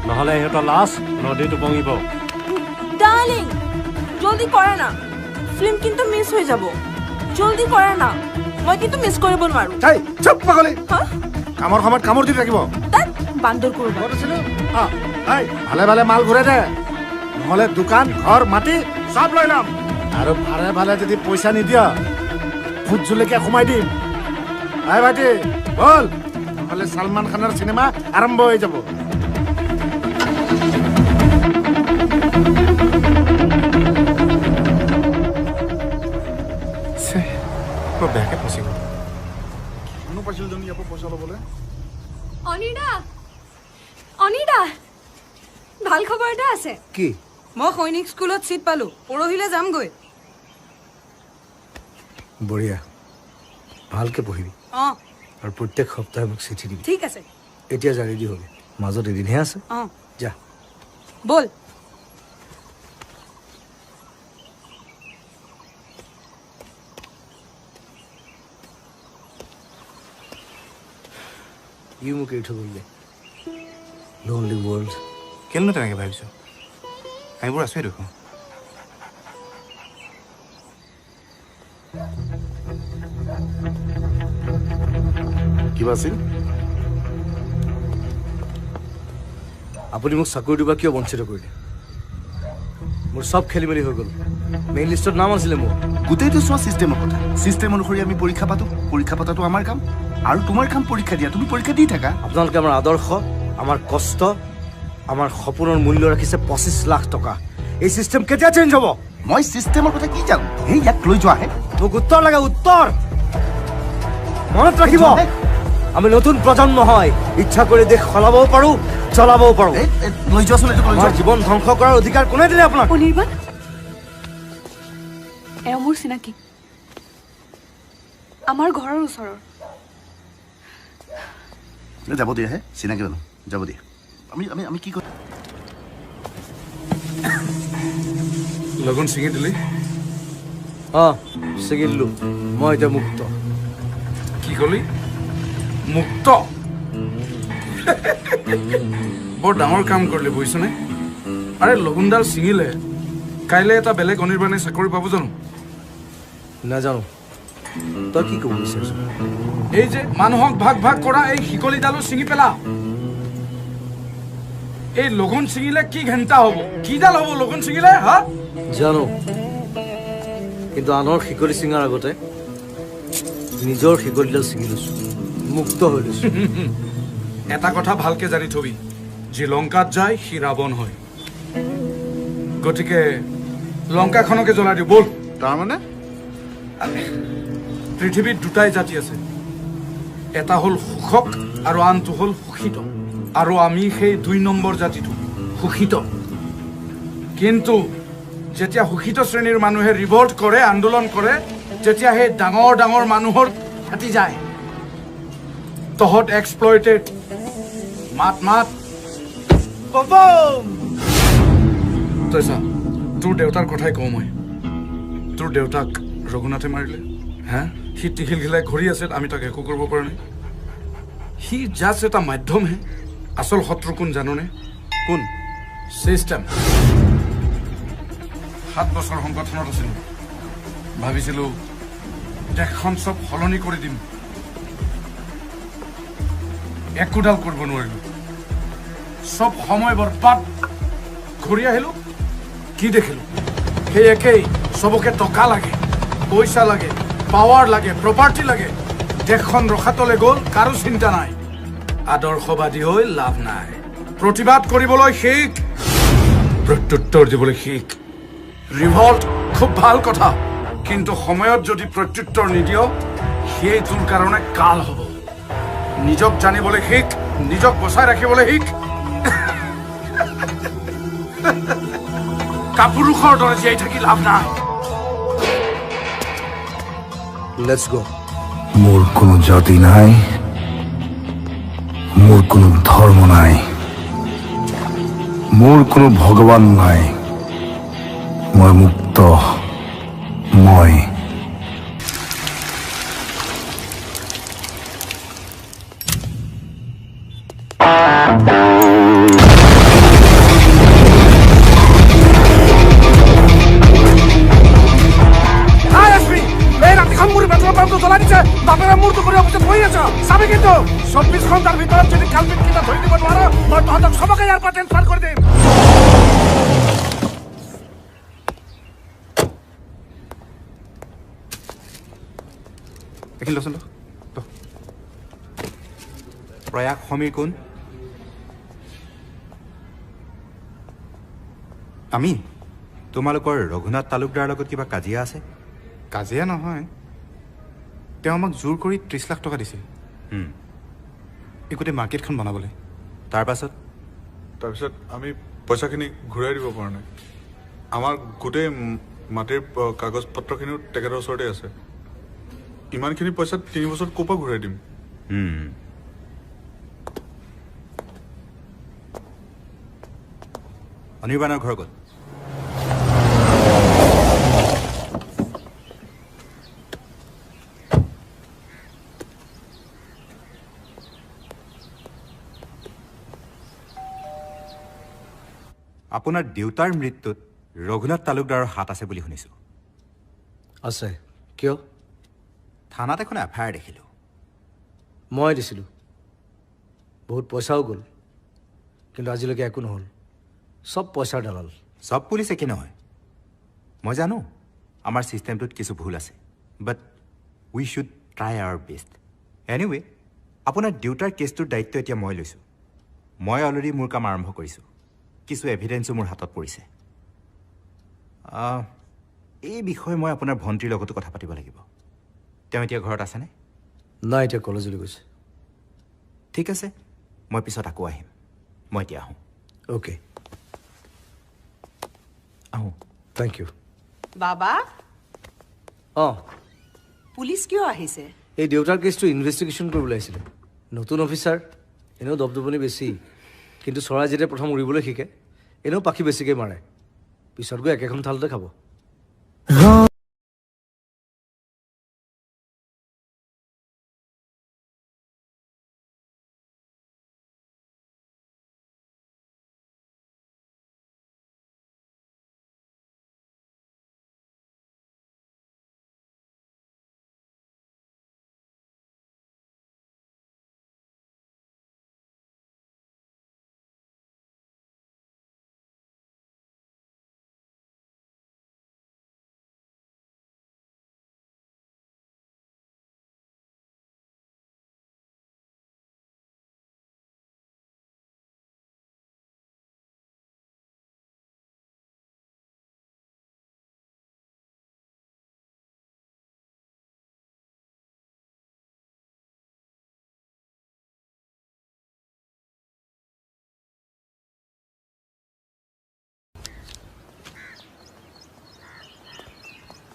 নহ'লে ইহঁতৰ লাছ নদীত উপঙিব ডাৰ্লিং জলদি কৰা না ফিল্ম কিন্তু মিছ হৈ যাব জলদি কৰা না মই কিন্তু মিছ কৰিব নোৱাৰো এই চুপ পাগলি কামৰ সময়ত কামৰ দি থাকিব তাত বান্দৰ কৰিব ভালে ভালে মাল ঘূৰাই দে নহ'লে দোকান ঘৰ মাটি চব লৈ ল'ম আৰু ভালে ভালে যদি পইচা নিদিয়া ভোট জলকীয়া সোমাই দিম আই ভাইটি বল নহ'লে ছলমান খানৰ চিনেমা আৰম্ভ হৈ যাব বৰ বেয়াকে ফচি গ'ল কোনো পাইছিল জানি ইয়াৰ পৰা পইচা ল'বলৈ অনিদা ভাল খবৰ এটা আছে কি মই সৈনিক স্কুলত চিট পালো পৰহিলৈ যামগৈ বঢ়িয়া ভালকে পঢ়িবি অঁ আৰু প্ৰত্যেক সপ্তাহে মোক চিঠি দিবি ঠিক আছে এতিয়া যা ৰেডি হ'বি মাজত এদিনহে আছে অঁ যা বল ই মোক এৰি থৈ গ'লগে লোনলি ৱৰ্ল্ড কেলেনো তেনেকৈ ভাবিছ আমিবোৰ আছোৱেই দেখোন কিবা আছিল আপুনি মোক চাকৰি দিবা কিয় বঞ্চিত কৰিলে মোৰ চব খেলি মেলি হৈ গ'ল মেইন লিষ্টত নাম আছিলে মোৰ গোটেইটো চোৱা ছিষ্টেমৰ কথা ছিষ্টেম অনুসৰি আমি পৰীক্ষা পাতোঁ পৰীক্ষা পতাটো আমাৰ কাম আৰু তোমাৰ কাম পৰীক্ষা দিয়া তুমি পৰীক্ষা দি থাকা আপোনালোকে আমাৰ আদৰ্শ আমাৰ কষ্ট আমাৰ সপোনৰ মূল্য ৰাখিছে 25 লাখ টকা এই ছিষ্টেম কেতিয়া চেঞ্জ হ'ব মই ছিষ্টেমৰ কথা কি জানো এই ইয়াক লৈ যোৱাহে মোক উত্তৰ লাগে উত্তৰ মনত ৰাখিব আমি নতুন প্ৰজন্ম হয় ইচ্ছা কৰি দেশ সলাবও পাৰোঁ চলাবও পাৰোঁ লৈ যোৱাচোন আমাৰ জীৱন ধ্বংস কৰাৰ অধিকাৰ কোনে দিলে আপোনাক অনিৰ্বাণ এওঁ মোৰ চিনাকি আমাৰ ঘৰৰ ওচৰৰ যাব দিয়া হে চিনাকি মানুহ যাব দিয়া আমি আমি আমি কি কৰিম লগন ছিঙি দিলি অঁ ছিঙি দিলোঁ মই এতিয়া মুক্ত কি ক'লি মুক্ত বৰ ডাঙৰ কাম কৰিলি বুজিছনে আৰে লগুণডাল ছিঙিলে কাইলৈ এটা বেলেগ অনিৰ্বাণে চাকৰি পাব জানো নাজানো তই কি ক'ব বিচাৰিছ এই যে মানুহক ভাগ ভাগ কৰা এই শিকলিডালো ছিঙি পেলা এই লগুণ ছিঙিলে কি ঘেণ্টা হ'ব কিডাল হ'ব লগুণ ছিঙিলে হা জানো কিন্তু আনৰ শিকলি ছিঙাৰ আগতে নিজৰ শিকলিডাল ছিঙি লৈছোঁ মুক্ত হৈ লৈছোঁ এটা কথা ভালকে জানি থবি যি লংকাত যায় সি ৰাৱণ হয় গতিকে লংকাখনকে জ্বলাই দিওঁ বল তাৰমানে পৃথিৱীত দুটাই জাতি আছে এটা হ'ল সুখক আৰু আনটো হ'ল সুখিত আৰু আমি সেই 2 নম্বৰ জাতিটো সুখিত কিন্তু যেতিয়া সুখিত শ্ৰেণীৰ মানুহে ৰিভল্ট কৰে আন্দোলন কৰে তেতিয়া সেই ডাঙৰ ডাঙৰ মানুহৰ ফাটি যায় তহঁত এক্সপ্লইটেড মাত মাত তই চা তোৰ দেউতাৰ কথাই কওঁ মই তোৰ দেউতাক ৰঘুনাথে মাৰিলে হা সি টিখিলখিলাই ঘূৰি আছিল আমি তাক একো কৰিব পৰা নাই সি জাষ্ট এটা মাধ্যমহে আচল শত্ৰু কোন জাননে কোন চিষ্টেম 7 বছৰ সংগঠনত আছিলোঁ ভাবিছিলোঁ দেশখন চব সলনি কৰি দিম একোডাল কৰিব নোৱাৰিলো চব সময় বৰবাদ ঘূৰি আহিলো কি দেখিলো সেই একেই চবকে টকা লাগে পইচা লাগে পাৱাৰ লাগে প্ৰপাৰ্টি লাগে দেশখন ৰখাতলে গ'ল কাৰো চিন্তা নাই আদৰ্শবাদী হৈ লাভ নাই প্ৰতিবাদ কৰিবলৈ শিক প্ৰত্যুত্তৰ দিবলৈ শিক ৰিভল্ট খুব ভাল কথা কিন্তু সময়ত যদি প্ৰত্যুত্তৰ নিদিয় সেই তোৰ কাৰণে কাল হ'ব নিজক জানিবলৈ শিক নিজক বচাই ৰাখিবলৈ শিক কাপুৰুষৰ দৰে জীয়াই থাকি লাভ নাই লেটছ গো মোৰ কোনো জাতি নাই মোৰ কোনো ধৰ্ম নাই মোৰ কোনো ভগৱান নাই মই মুক্ত মই প্ৰয়াগ সমীৰ কোন আমি তোমালোকৰ ৰঘুনাথ তালুকদাৰৰ লগত কিবা কাজিয়া আছে কাজিয়া নহয় তেওঁ আমাক জোৰ কৰি 30 লাখ টকা দিছিল এই গোটেই মাৰ্কেটখন বনাবলৈ তাৰপাছত আমি পইচাখিনি ঘূৰাই দিব পৰা নাই আমাৰ গোটেই মাটিৰ কাগজ পত্ৰখিনিও তেখেতৰ ওচৰতে আছে ইমানখিনি পইচা 3 বছৰত ক'ৰ পৰা ঘূৰাই দিম অনিৰ্বাণৰ ঘৰ ক'ত আপোনাৰ দেউতাৰ মৃত্যুত ৰঘুনাথ তালুকদাৰৰ হাত আছে বুলি শুনিছোঁ আছে কিয় থানাত এখন এফআইআৰ দেখিলোঁ মই দিছিলোঁ বহুত পইচাও গ'ল কিন্তু আজিলৈকে একো নহ'ল সব পইচাৰ দালাল সব পুলিচ একে নহয় মই জানো আমাৰ চিষ্টেমটোত কিছু ভুল আছে but we should try our best anyway আপোনাৰ দেউতাৰ কেছটোৰ দায়িত্ব এতিয়া মই লৈছোঁ মই অলৰেডি মোৰ কাম আৰম্ভ কৰিছোঁ কিছু এভিডেন্সো মোৰ হাতত পৰিছে এই বিষয়ে মই আপোনাৰ ভণ্টিৰ লগতো কথা পাতিব লাগিব তেওঁ এতিয়া ঘৰত আছেনে নাই এতিয়া কলেজলৈ গৈছে ঠিক আছে মই পিছত আকৌ আহিম মই এতিয়া আহোঁ অ'কে আহোঁ থেংক ইউ বাবা অঁ পুলিচ কিয় আহিছে এই দেউতাৰ কেছটো ইনভেষ্টিগেশ্যন কৰিবলৈ আহিছিলে নতুন অফিচাৰ এনেও দপদপনি বেছি কিন্তু চৰাই যেতিয়া প্ৰথম উৰিবলৈ শিকে এনেও পাখি বেছিকৈ মাৰে পিছত গৈ একেখন থালতে খাব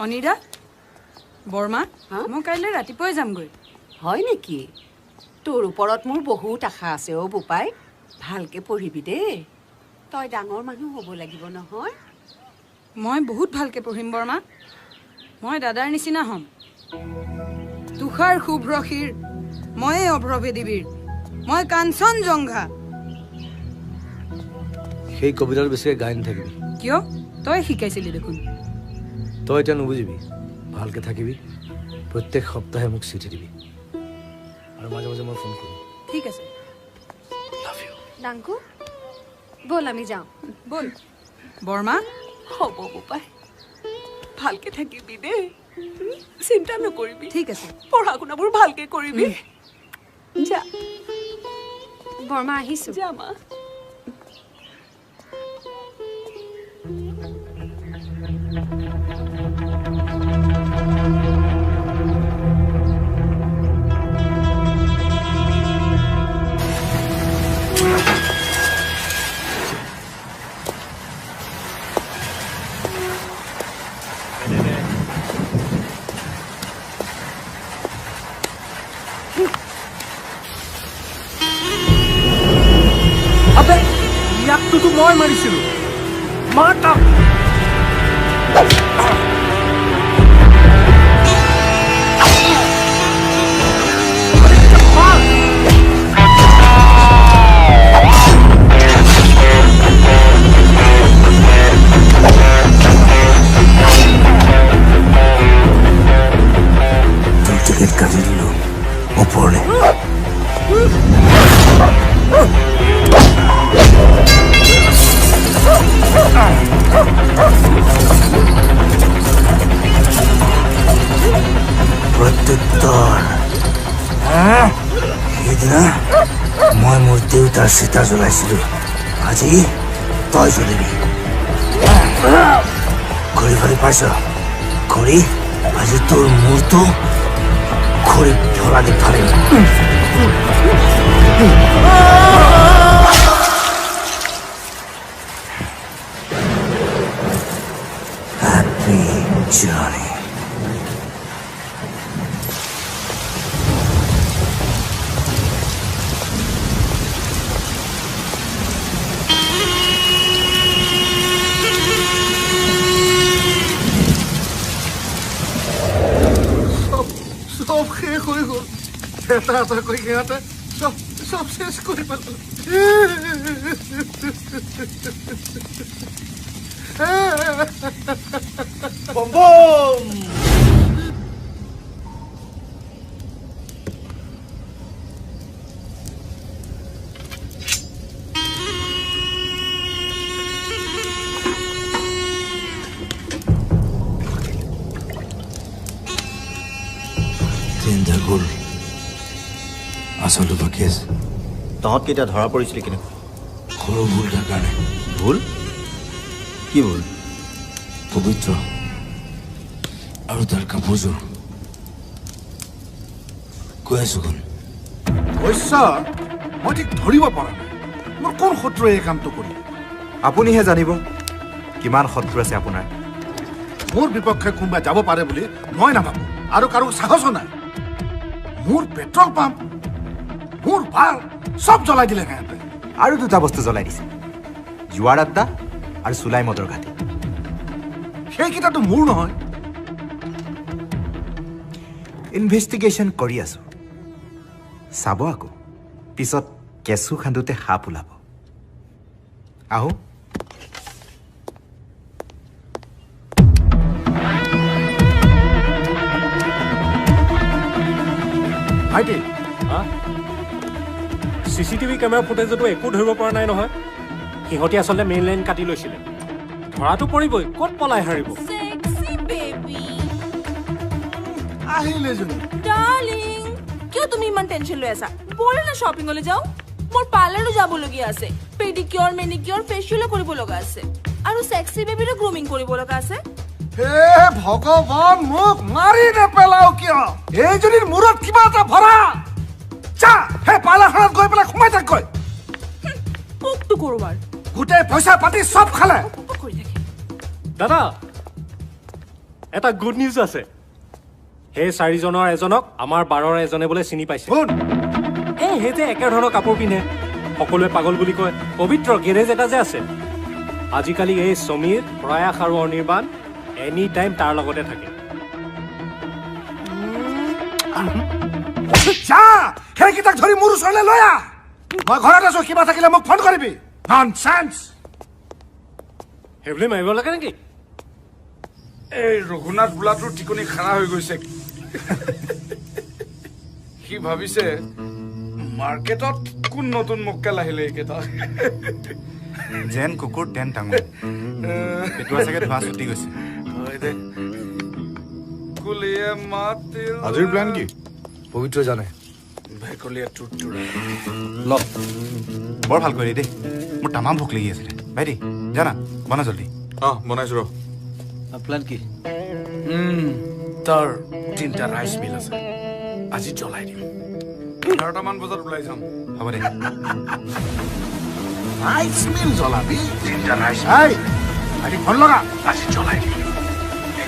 অনিদা বৰ্মা মই কাইলৈ ৰাতিপুৱাই যামগৈ হয় নেকি তোৰ ওপৰত মোৰ বহুত আশা আছে অ' বোপাই ভালকে পঢ়িবি দেই তই ডাঙৰ মানুহ হ'ব লাগিব নহয় মই বহুত ভালকে পঢ়িম বৰ্মা মই দাদাৰ নিচিনা হ'ম তুষাৰ শুভ্ৰ ক্ষীৰ ময়ে অভ্ৰভেদীবীৰ মই কাঞ্চন জংঘা সেই কবিতাৰ বেছিকৈ গাই নাথাকিবি কিয় তই শিকাইছিলি দেখোন তই এতিয়া নুবুজিবি ভালকৈ থাকিবি প্ৰত্যেক সপ্তাহে মোক চিঠি দিবি আৰু মাজে মাজে মই ফোন কৰিম ঠিক আছে ডাংকু বল আমি যাওঁ বল বৰ্মা হ'ব বোপাই ভালকে থাকিবি দেই চিন্তা নকৰিবি ঠিক আছে পঢ়া শুনাবোৰ ভালকে কৰিবি যা বৰ্মা আহিছো যা মা ইয়াকটোতো মই মাৰিছিলো মাৰ তাক টিকেট কাটি দিলো ওপৰলে প্ৰত্যুত্তৰ সেইদিনা মই মোৰ দেউতাৰ চিতা জ্বলাইছিলো আজি তই জ্বলিবি ঘূৰি ঘূৰি পাইছ ঘূৰি আজি তোৰ মূৰটো ঘূৰি ফলাদি ফালিম Happy journey. সব শেষ হৈ গ'ল এটা এটা কৰি সিহঁতে সব শেষ কৰি পেলালে বম বম চিন্তা গ'ল আচলটো বাকী আছে তহঁত কেতিয়া ধৰা পৰিছিলি কেনেকুৱা সৰু ভুল তাৰ কাৰণে ভুল কি ভুল পবিত্ৰ আৰু তাৰ কাপোৰযোৰ কৈ আছো কোন পইচা মই ঠিক ধৰিব পৰা নাই মোৰ কোন শত্ৰুৱে এই কামটো কৰি আপুনিহে জানিব কিমান শত্ৰু আছে আপোনাৰ মোৰ বিপক্ষে কোনোবাই যাব পাৰে বুলি মই নাভাবোঁ আৰু কাৰো সাহসো নাই মোৰ পেট্ৰল পাম্প মোৰ ভাল সব জ্বলাই দিলে সিহঁতে আৰু দুটা বস্তু জ্বলাই দিছে জুৱাৰ আড্ডা আৰু চুলাই মদৰ ঘাটি সেইকেইটাতো মোৰ নহয় ইনভেষ্টিগেশ্যন কৰি আছো চাব আকৌ পিছত কেঁচু খান্দোতে সাপ ওলাব আহো ভাইটি চিচিটিভি কেমেৰা ফুটেজতো একো ধৰিব পৰা নাই নহয় সিহঁতি আচলতে মেইন লাইন কাটি লৈছিলে ধৰাটো পৰিবই ক'ত পলাই হাৰিব আহিলে জনী ডাৰ্লিং কিয় তুমি ইমান টেনশ্যন লৈ আছা ব'লা না শ্বপিঙলৈ যাওঁ মোৰ পাৰ্লাৰো যাবলগীয়া আছে পেডিকিয়ৰ মেনিকিয়ৰ ফেচিয়েলো কৰিব লগা আছে আৰু সেক্সি বেবিৰো গ্ৰুমিং কৰিব লগা আছে হে ভগৱান মোক মাৰি নেপেলাও কিয় এইজনীৰ মূৰত কিবা এটা ভৰা যা হে পাৰ্লাৰখনত গৈ পেলাই সোমাই থাক গৈ পোকটো কৰোবাৰ গোটেই পইচা পাতি সব খালে দাদা এটা গুড নিউজ আছে সেই চাৰিজনৰ এজনক আমাৰ 12ৰ এজনে বোলে চিনি পাইছে এই সেই যে একে ধৰণৰ কাপোৰ পিন্ধে সকলোৱে পাগল বুলি কয় পবিত্ৰ গেৰেজ এটা যে আছে আজিকালি এই সমীৰ প্ৰয়াস আৰু অনিৰ্বাণ এনি টাইম তাৰ লগতে থাকে যা সেইকেইটাক ধৰি মোৰ ওচৰলৈ লৈ আহ মই ঘৰত আছো কিবা থাকিলে মোক ফোন কৰিবি ননচেন্স সেইবুলি মাৰিব লাগে নেকি এই ৰঘুনাথ বোলাটোৰ টিকনি খাৰা হৈ গৈছে সি ভাবিছে মাৰ্কেটত কোন নতুন মক্কেল আহিলে এইকেইটা যেন কুকুৰ তেন টাঙৰ পেটুৱা চাগে ধোঁৱা ছুটি গৈছে কুলিয়ে মাতিল আজিৰ প্লেন কি পবিত্ৰ জানে ভেকুলীয়ে টুটুৰা ল বৰ ভাল কৰি দেই মোৰ তামাম ভোক লাগি আছিলে ভাইটি জানা বনা জলদি বনাইছো ৰ প্লেন কি তাৰ 3টা ৰাইচ মিল আছে আজি জ্বলাই দিম 11টামান বজাত ওলাই যাম হ'ব দে ৰাইচ মিল জ্বলাবি 3টা ৰাইচ এই আজি ফোন লগা আজি জ্বলাই দিম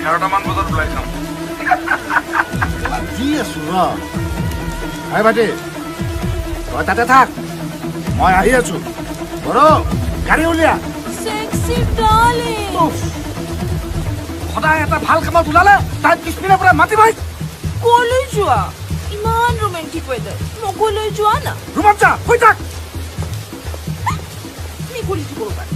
11টামান বজাত ওলাই যাম দি আছো ৰ এই বাটি তই তাতে থাক মই আহি আছো বড় গাড়ী উলিয়া সেক্সি ডার্লিং সদায় এটা ভাল কামত ওলালে তাই পিছপিনে পৰা মাতিবই কলৈ যোৱা ইমান ৰোমান্টিক ৱেডাৰ নগলৈ যোৱা না ৰুমত যা হৈ থাক মেকুৰীটো কৰবাত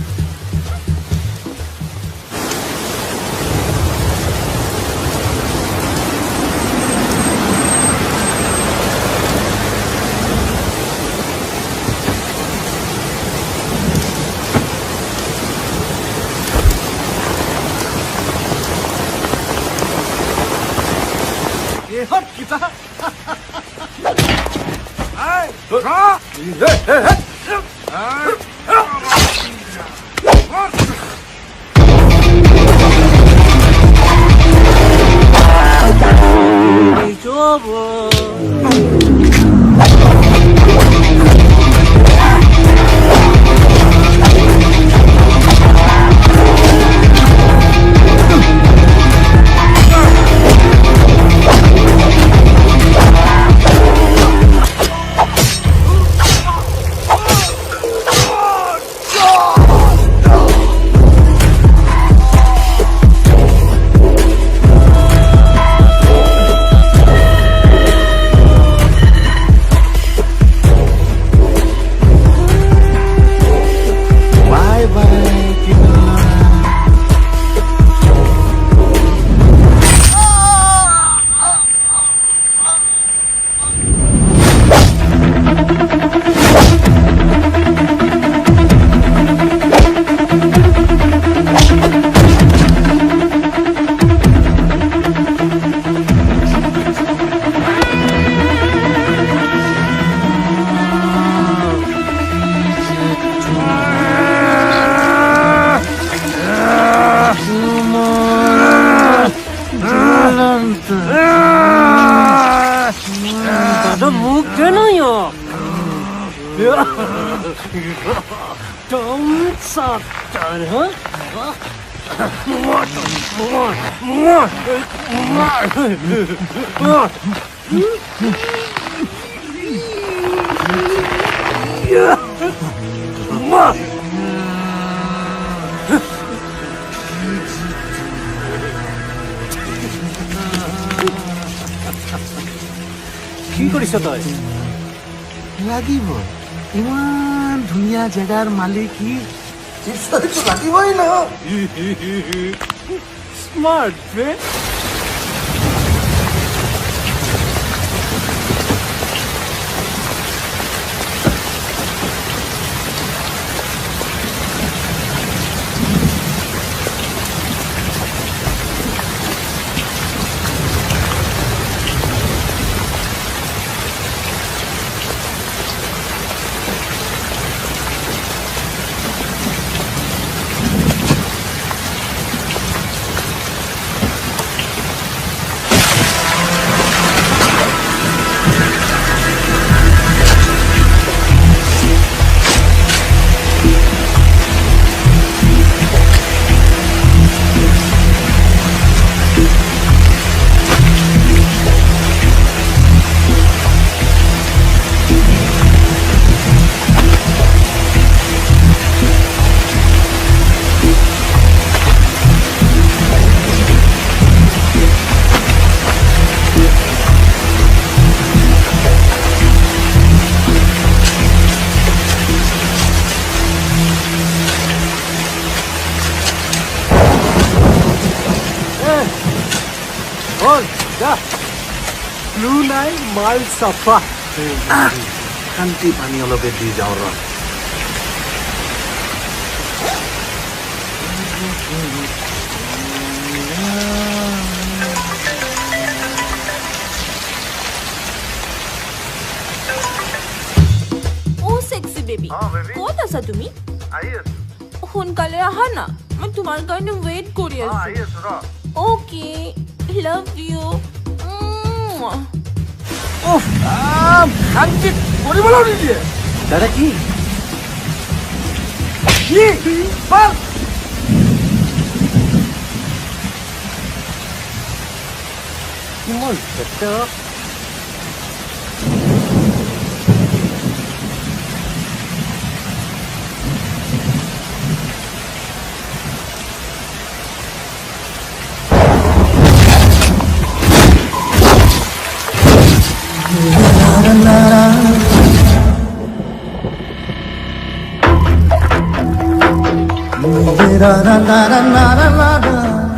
কি কৰিছ তই লাগিব ইমান ধুনীয়া জেগাৰ মালিক কি লাগিবই ন স্মাৰ্ট ফ্ৰেণ্ড ক্লু নাই মাল চাফা শান্তি পানী অলপে দি যাওঁ ৰ বেবি ক'ত আছা তুমি সোনকালে আহা না মই তোমাৰ কাৰণে ৱেইট কৰি আছো অ'কে লাভ ইউ শান্তি কৰিবলৈ নিদিয়ে দাদা কি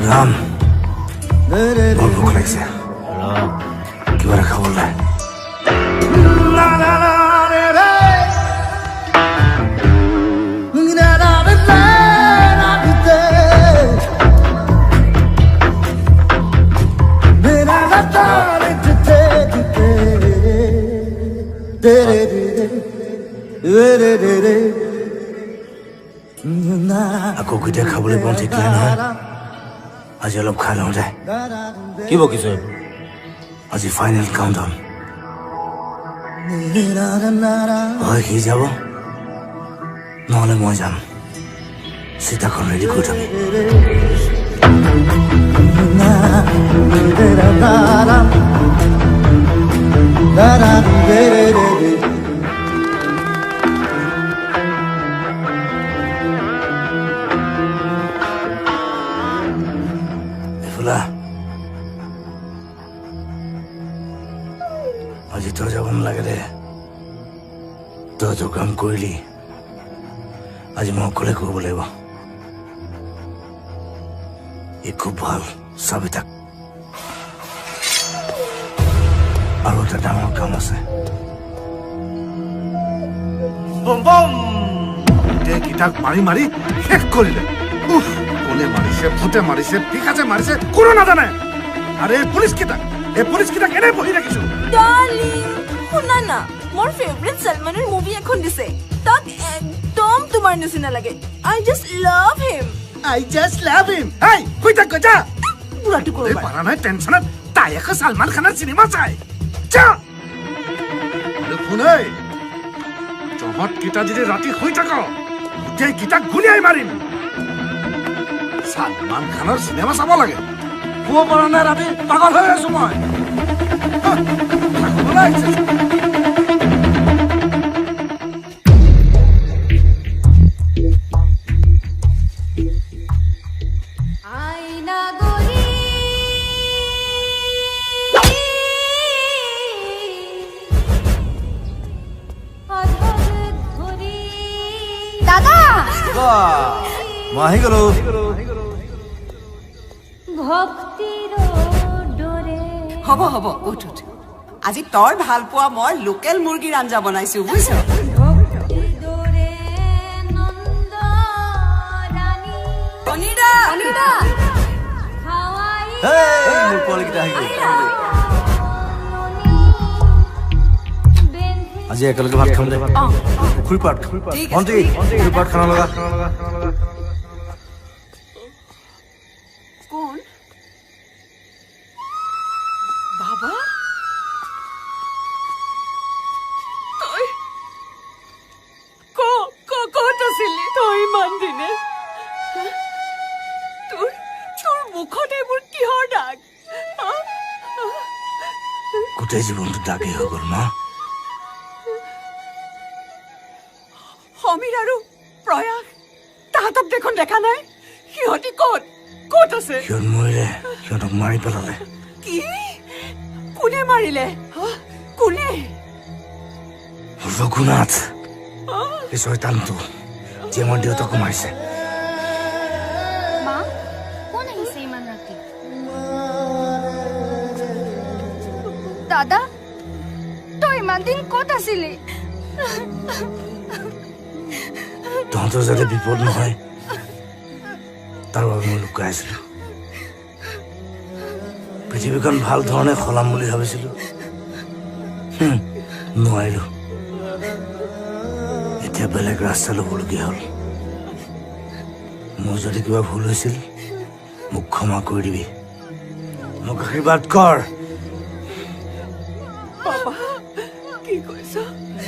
ৰাম বৰ ভোক লাগিছে কিবা এটা খাবলৈ আকৌ কেতিয়া খাবলৈ পাওঁ ঠিক নাই নহয় আজি অলপ খাই লওঁ দে কি বকিছ এইবোৰ আজি ফাইনেল কাউণ্টডাউন হয় সি যাব নহ'লে মই যাম চিতাখন ৰেডি কৰি থ'ম আজি তই যাব নালাগে দে তই তোৰ কাম কৰিলি আজি মই অকলে কৰিব লাগিব ই খুব ভাল চাবি তাক আৰু এটা ডাঙৰ কাম আছে কিতাক মাৰি মাৰি শেষ কৰিলে কোনে মাৰিছে ভূতে মাৰিছে পিকাচে মাৰিছে কোনো নাজানে আৰু এই পুলিচ কিতাক এনে বহি ৰাখিছো ডাৰ্লিং শুনা না মোৰ ফেভৰেট সলমানৰ মুভি এখন দিছে তাক একদম তোমাৰ নিচিনা লাগে আই জাস্ট লাভ হিম হেই কই তাক যা বুঢ়াটো কৰিব পাৰা নাই টেনচনত তাই এখন সলমান খানৰ চিনেমা চাই যা আৰু শুনে তহঁত কিতা যদি ৰাতি শুই থাক গোটেই কিতাক গুলিয়াই মাৰিম সলমান খানৰ চিনেমা চাব লাগে শুব পৰা নাই ৰাতি পাগল হৈ আছো মই মই আহি গলো হ'ব হ'ব উঠ উঠ আজি তই ভাল পোৱা মই লোকেল মুৰ্গীৰ আঞ্জা বনাইছো বুজিছ আজি একেলগে ভাত খাম দে পুখুৰী পাত ভণ্টি পুখুৰী পাত খানা লগা কোন বাবা তই ক'ত আছিলি তই ইমান দিনে তোৰ মুখত এইবোৰ কিহৰ দাগ গোটেই জীৱনটো দাগেই হৈ গ'ল মা সমীৰ আৰু প্ৰয়াস তাহাঁতক দেখোন দেখা নাই সিহঁতি ক'ত আছে সিহঁত মৰিলে সিহঁতক মাৰি পেলালে কি কোনে মাৰিলে কোনে ৰঘুনাথ এই শয়তানটো যে আমাৰ দেউতাকো মাৰিছে মা কোন আহিছে ইমান ৰাতি দাদা তই ইমান দিন ক'ত আছিলি তহঁতৰ যাতে বিপদ নহয় তাৰ বাবে মই লুকাই আছিলো পৃথিৱীখন ভাল ধৰণে সলাম বুলি ভাবিছিলো নোৱাৰিলো এতিয়া বেলেগ ৰাস্তা ল'বলগীয়া হ'ল মোৰ যদি কিবা ভুল হৈছিল মোক ক্ষমা কৰি দিবি মোক আশীৰ্বাদ কৰ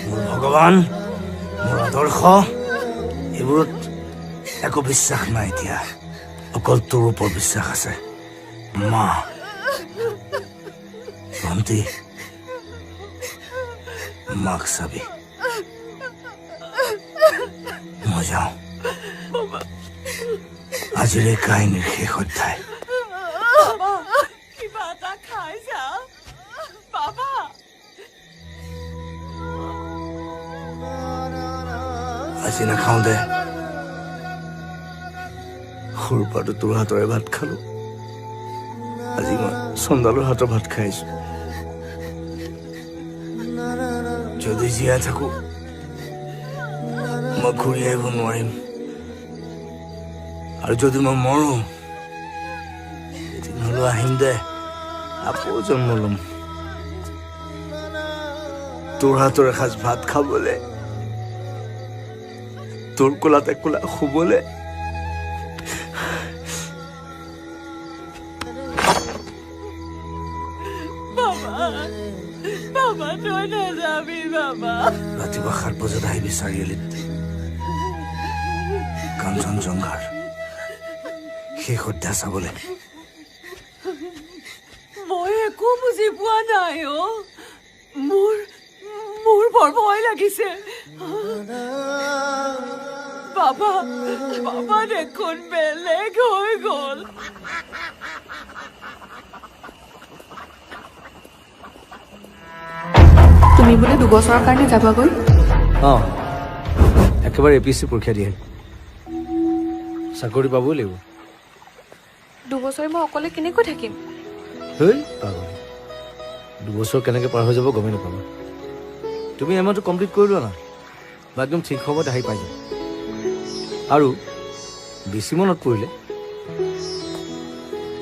মোৰ ভগৱান মোৰ আদৰ্শ এইবোৰত একো বিশ্বাস নাই এতিয়া অকল তোৰ ওপৰত বিশ্বাস আছে মা ভণ্টি মাক চাবি মই যাওঁ আজিৰে কাহিনীৰ শেষ অধ্যায় কিবা এটা খাই যা বাবা আজি নাখাওঁ দে সৰুৰ পৰাতো তোৰ হাতৰে ভাত খালো আজি মই চন্দালৰ হাতৰ ভাত খাইছো যদি জীয়াই থাকো মই ঘূৰি আহিব নোৱাৰিম আৰু যদি মই মৰো এদিন হলেও আহিম দে আকৌ জন্ম লম তোৰ হাতৰ এসাঁজ ভাত খাবলে তোৰ কোলাতে কোলা শুবলে ৰাতিপুৱা 7 বজাত আহিবি চাৰিআলিত কাঞ্চনজংঘাৰ শেষ অধ্যায় চাবলে মই একো বুজি পোৱা নাই মোৰ বৰ ভয় লাগিছে বাবা দেখোন বেলেগ হৈ গ'ল তুমি বোলে 2 বছৰৰ কাৰণে যাবাগৈ একেবাৰে APSC পৰীক্ষা দিয়ে চাকৰি পাবই লাগিব 2 বছৰ মই অকলে কেনেকৈ থাকিম হেই পাগল 2 বছৰ কেনেকৈ পাৰ হৈ যাব গমেই নাপাবা তুমি এমাহটো কমপ্লিট কৰি লোৱা না বা একদম ঠিক সময়ত আহি পাই যাবা আৰু বেছি মনত পৰিলে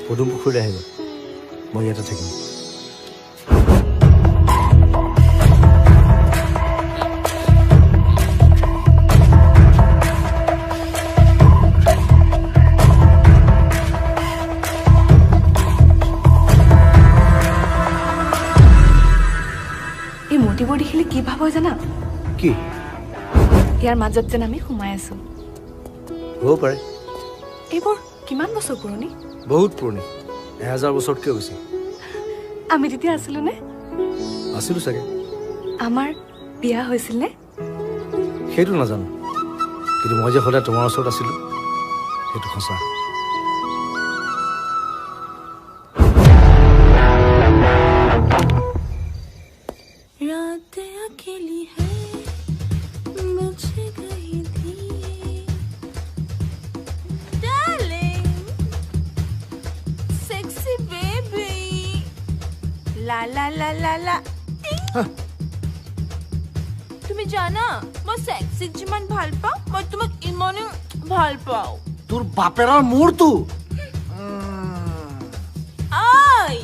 পদুম পুখুৰীলৈ আহিবা মই ইয়াতে থাকিম মূৰ্তিবোৰ দেখিলে কি ভাব হয় জানা কি ইয়াৰ মাজত যেন আমি সোমাই আছো হ'ব পাৰে এইবোৰ কিমান বছৰ পুৰণি বহুত পুৰণি 1000 বছৰতকৈ বেছি আমি তেতিয়া আছিলো নে আছিলো চাগে আমাৰ বিয়া হৈছিল নে সেইটো নাজানো কিন্তু মই যে সদায় তোমাৰ ওচৰত আছিলো সেইটো সঁচা তুমি জানা মই সেক্সিক যিমান ভাল পাওঁ মই তোমাক ইমানে ভাল পাওঁ তোৰ বাপেৰৰ মূৰটো আই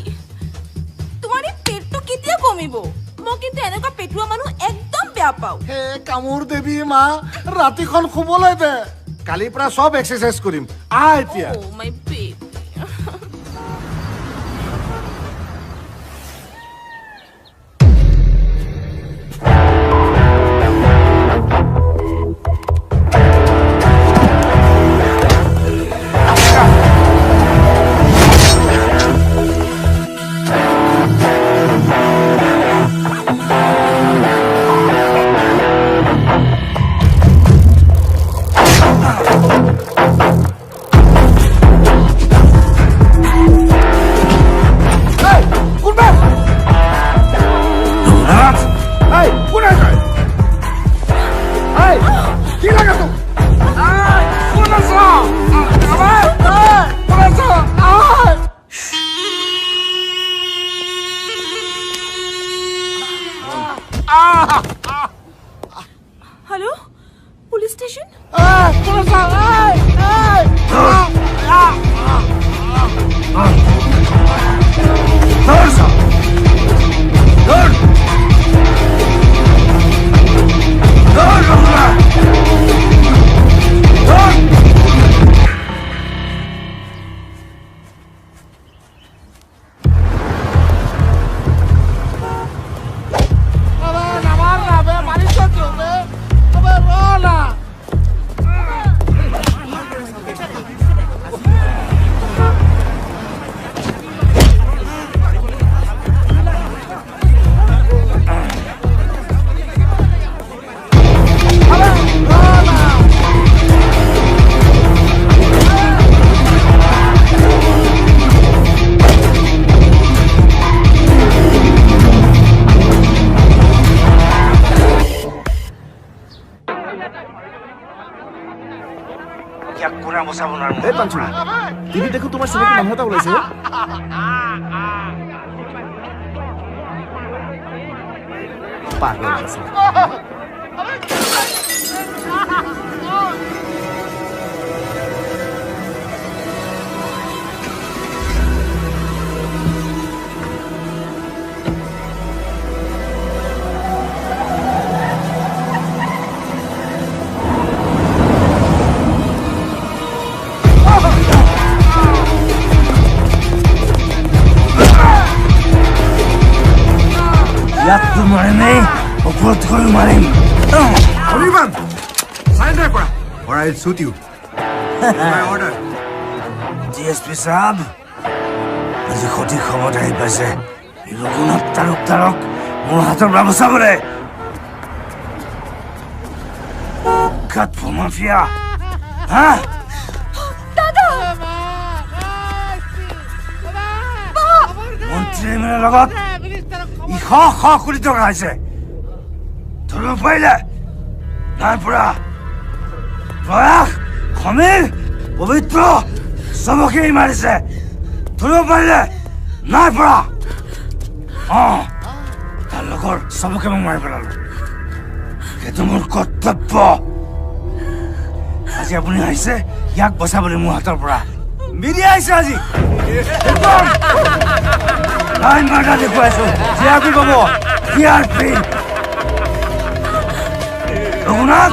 তোমাৰ এই পেটটো কেতিয়া কমিব মই কিন্তু এনেকুৱা পেটুৱা মানুহ একদম বেয়া পাওঁ হে কামোৰ দেবী মা ৰাতিখন শুবলৈ দে কালিৰ পৰা সব এক্সাৰচাইজ কৰিম এতিয়া ও মাই বেবি বচাব নোৱাৰো এই পাঞ্চু টিভিত দেখোন তোমাৰ চিনাকি মানুহ এটা ওলাইছে পাগল আছে ইয়াততো মাৰিমেই ওপৰত গৈ মাৰিম অভিমান চাৰেণ্ডাৰ কৰা or I'll shoot you. My order. DSP সাহেব আজি সঠিক সময়ত আহি পাইছে ৰঘুনাথ তাৰক মোৰ হাতৰ পৰা বচাবলৈ কাট মাফিয়া হা দাদা মন্ত্ৰী মেনৰ লগত ই শ কোটি টকা আছে ধৰিব পাৰিলে নাই পৰা প্ৰয়াস সমীৰ পবিত্ৰ চবকেই মাৰিছে ধৰিব পাৰিলে নাই পৰা তাৰ লগৰ চবকে মই মাৰি পেলালো সেইটো মোৰ কৰ্তব্য আজি আপুনি আহিছে ইয়াক বচাবলৈ মোৰ হাতৰ পৰা মিডিয়া আহিছে আজি লাইন মাৰ্টা দেখুৱাইছো জিয়াপি কব জিয়াপি ৰঘুনাথ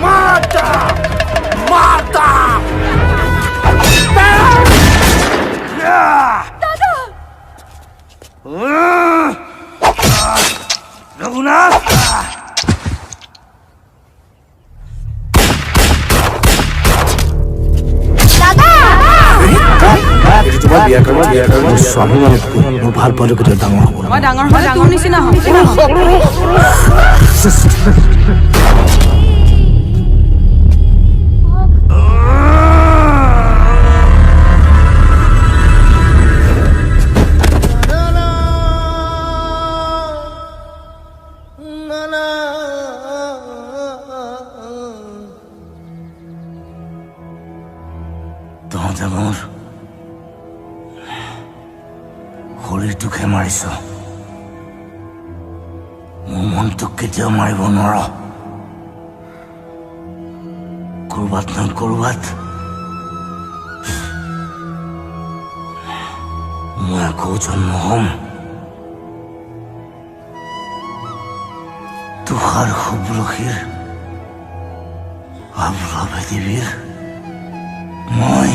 মাতা মাতা দাদা ৰঘুনাথ তোমাৰ বিয়া মোৰ স্বামী মোৰ ভাল পোৱাটো কেতিয়াও ডাঙৰ হ'ব মই ডাঙৰ হ'লে তোৰ নিচিনা হ'ম তহঁতে মোৰ শৰীৰটোকে মাৰিছ মোৰ মনটোক কেতিয়াও মাৰিব নোৱাৰ কৰবাত নহয় কৰবাত মই আকৌ জন্ম হ'ম তুষাৰ শুভ্ৰশীৰ আভ্ৰা পৃথিৱীৰ মই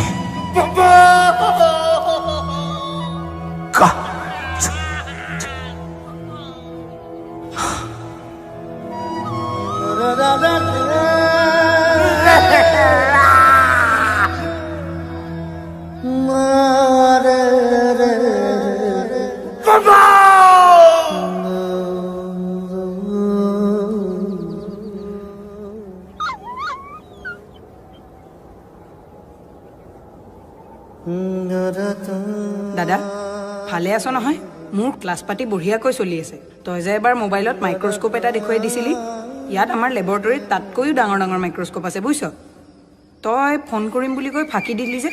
দাদা ভালে আছ নহয় মোৰ ক্লাছ পাতি বঢ়িয়াকৈ চলি আছে তই যে এবাৰ মোবাইলত মাইক্ৰস্কোপ এটা দেখুৱাই দিছিলি ইয়াত আমাৰ লেবৰেটৰীত তাতকৈও ডাঙৰ ডাঙৰ মাইক্ৰস্কোপ আছে বুজিছ তই ফোন কৰিম বুলি কৈ ফাঁকি দিলি যে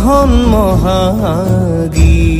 মোহন মহাগী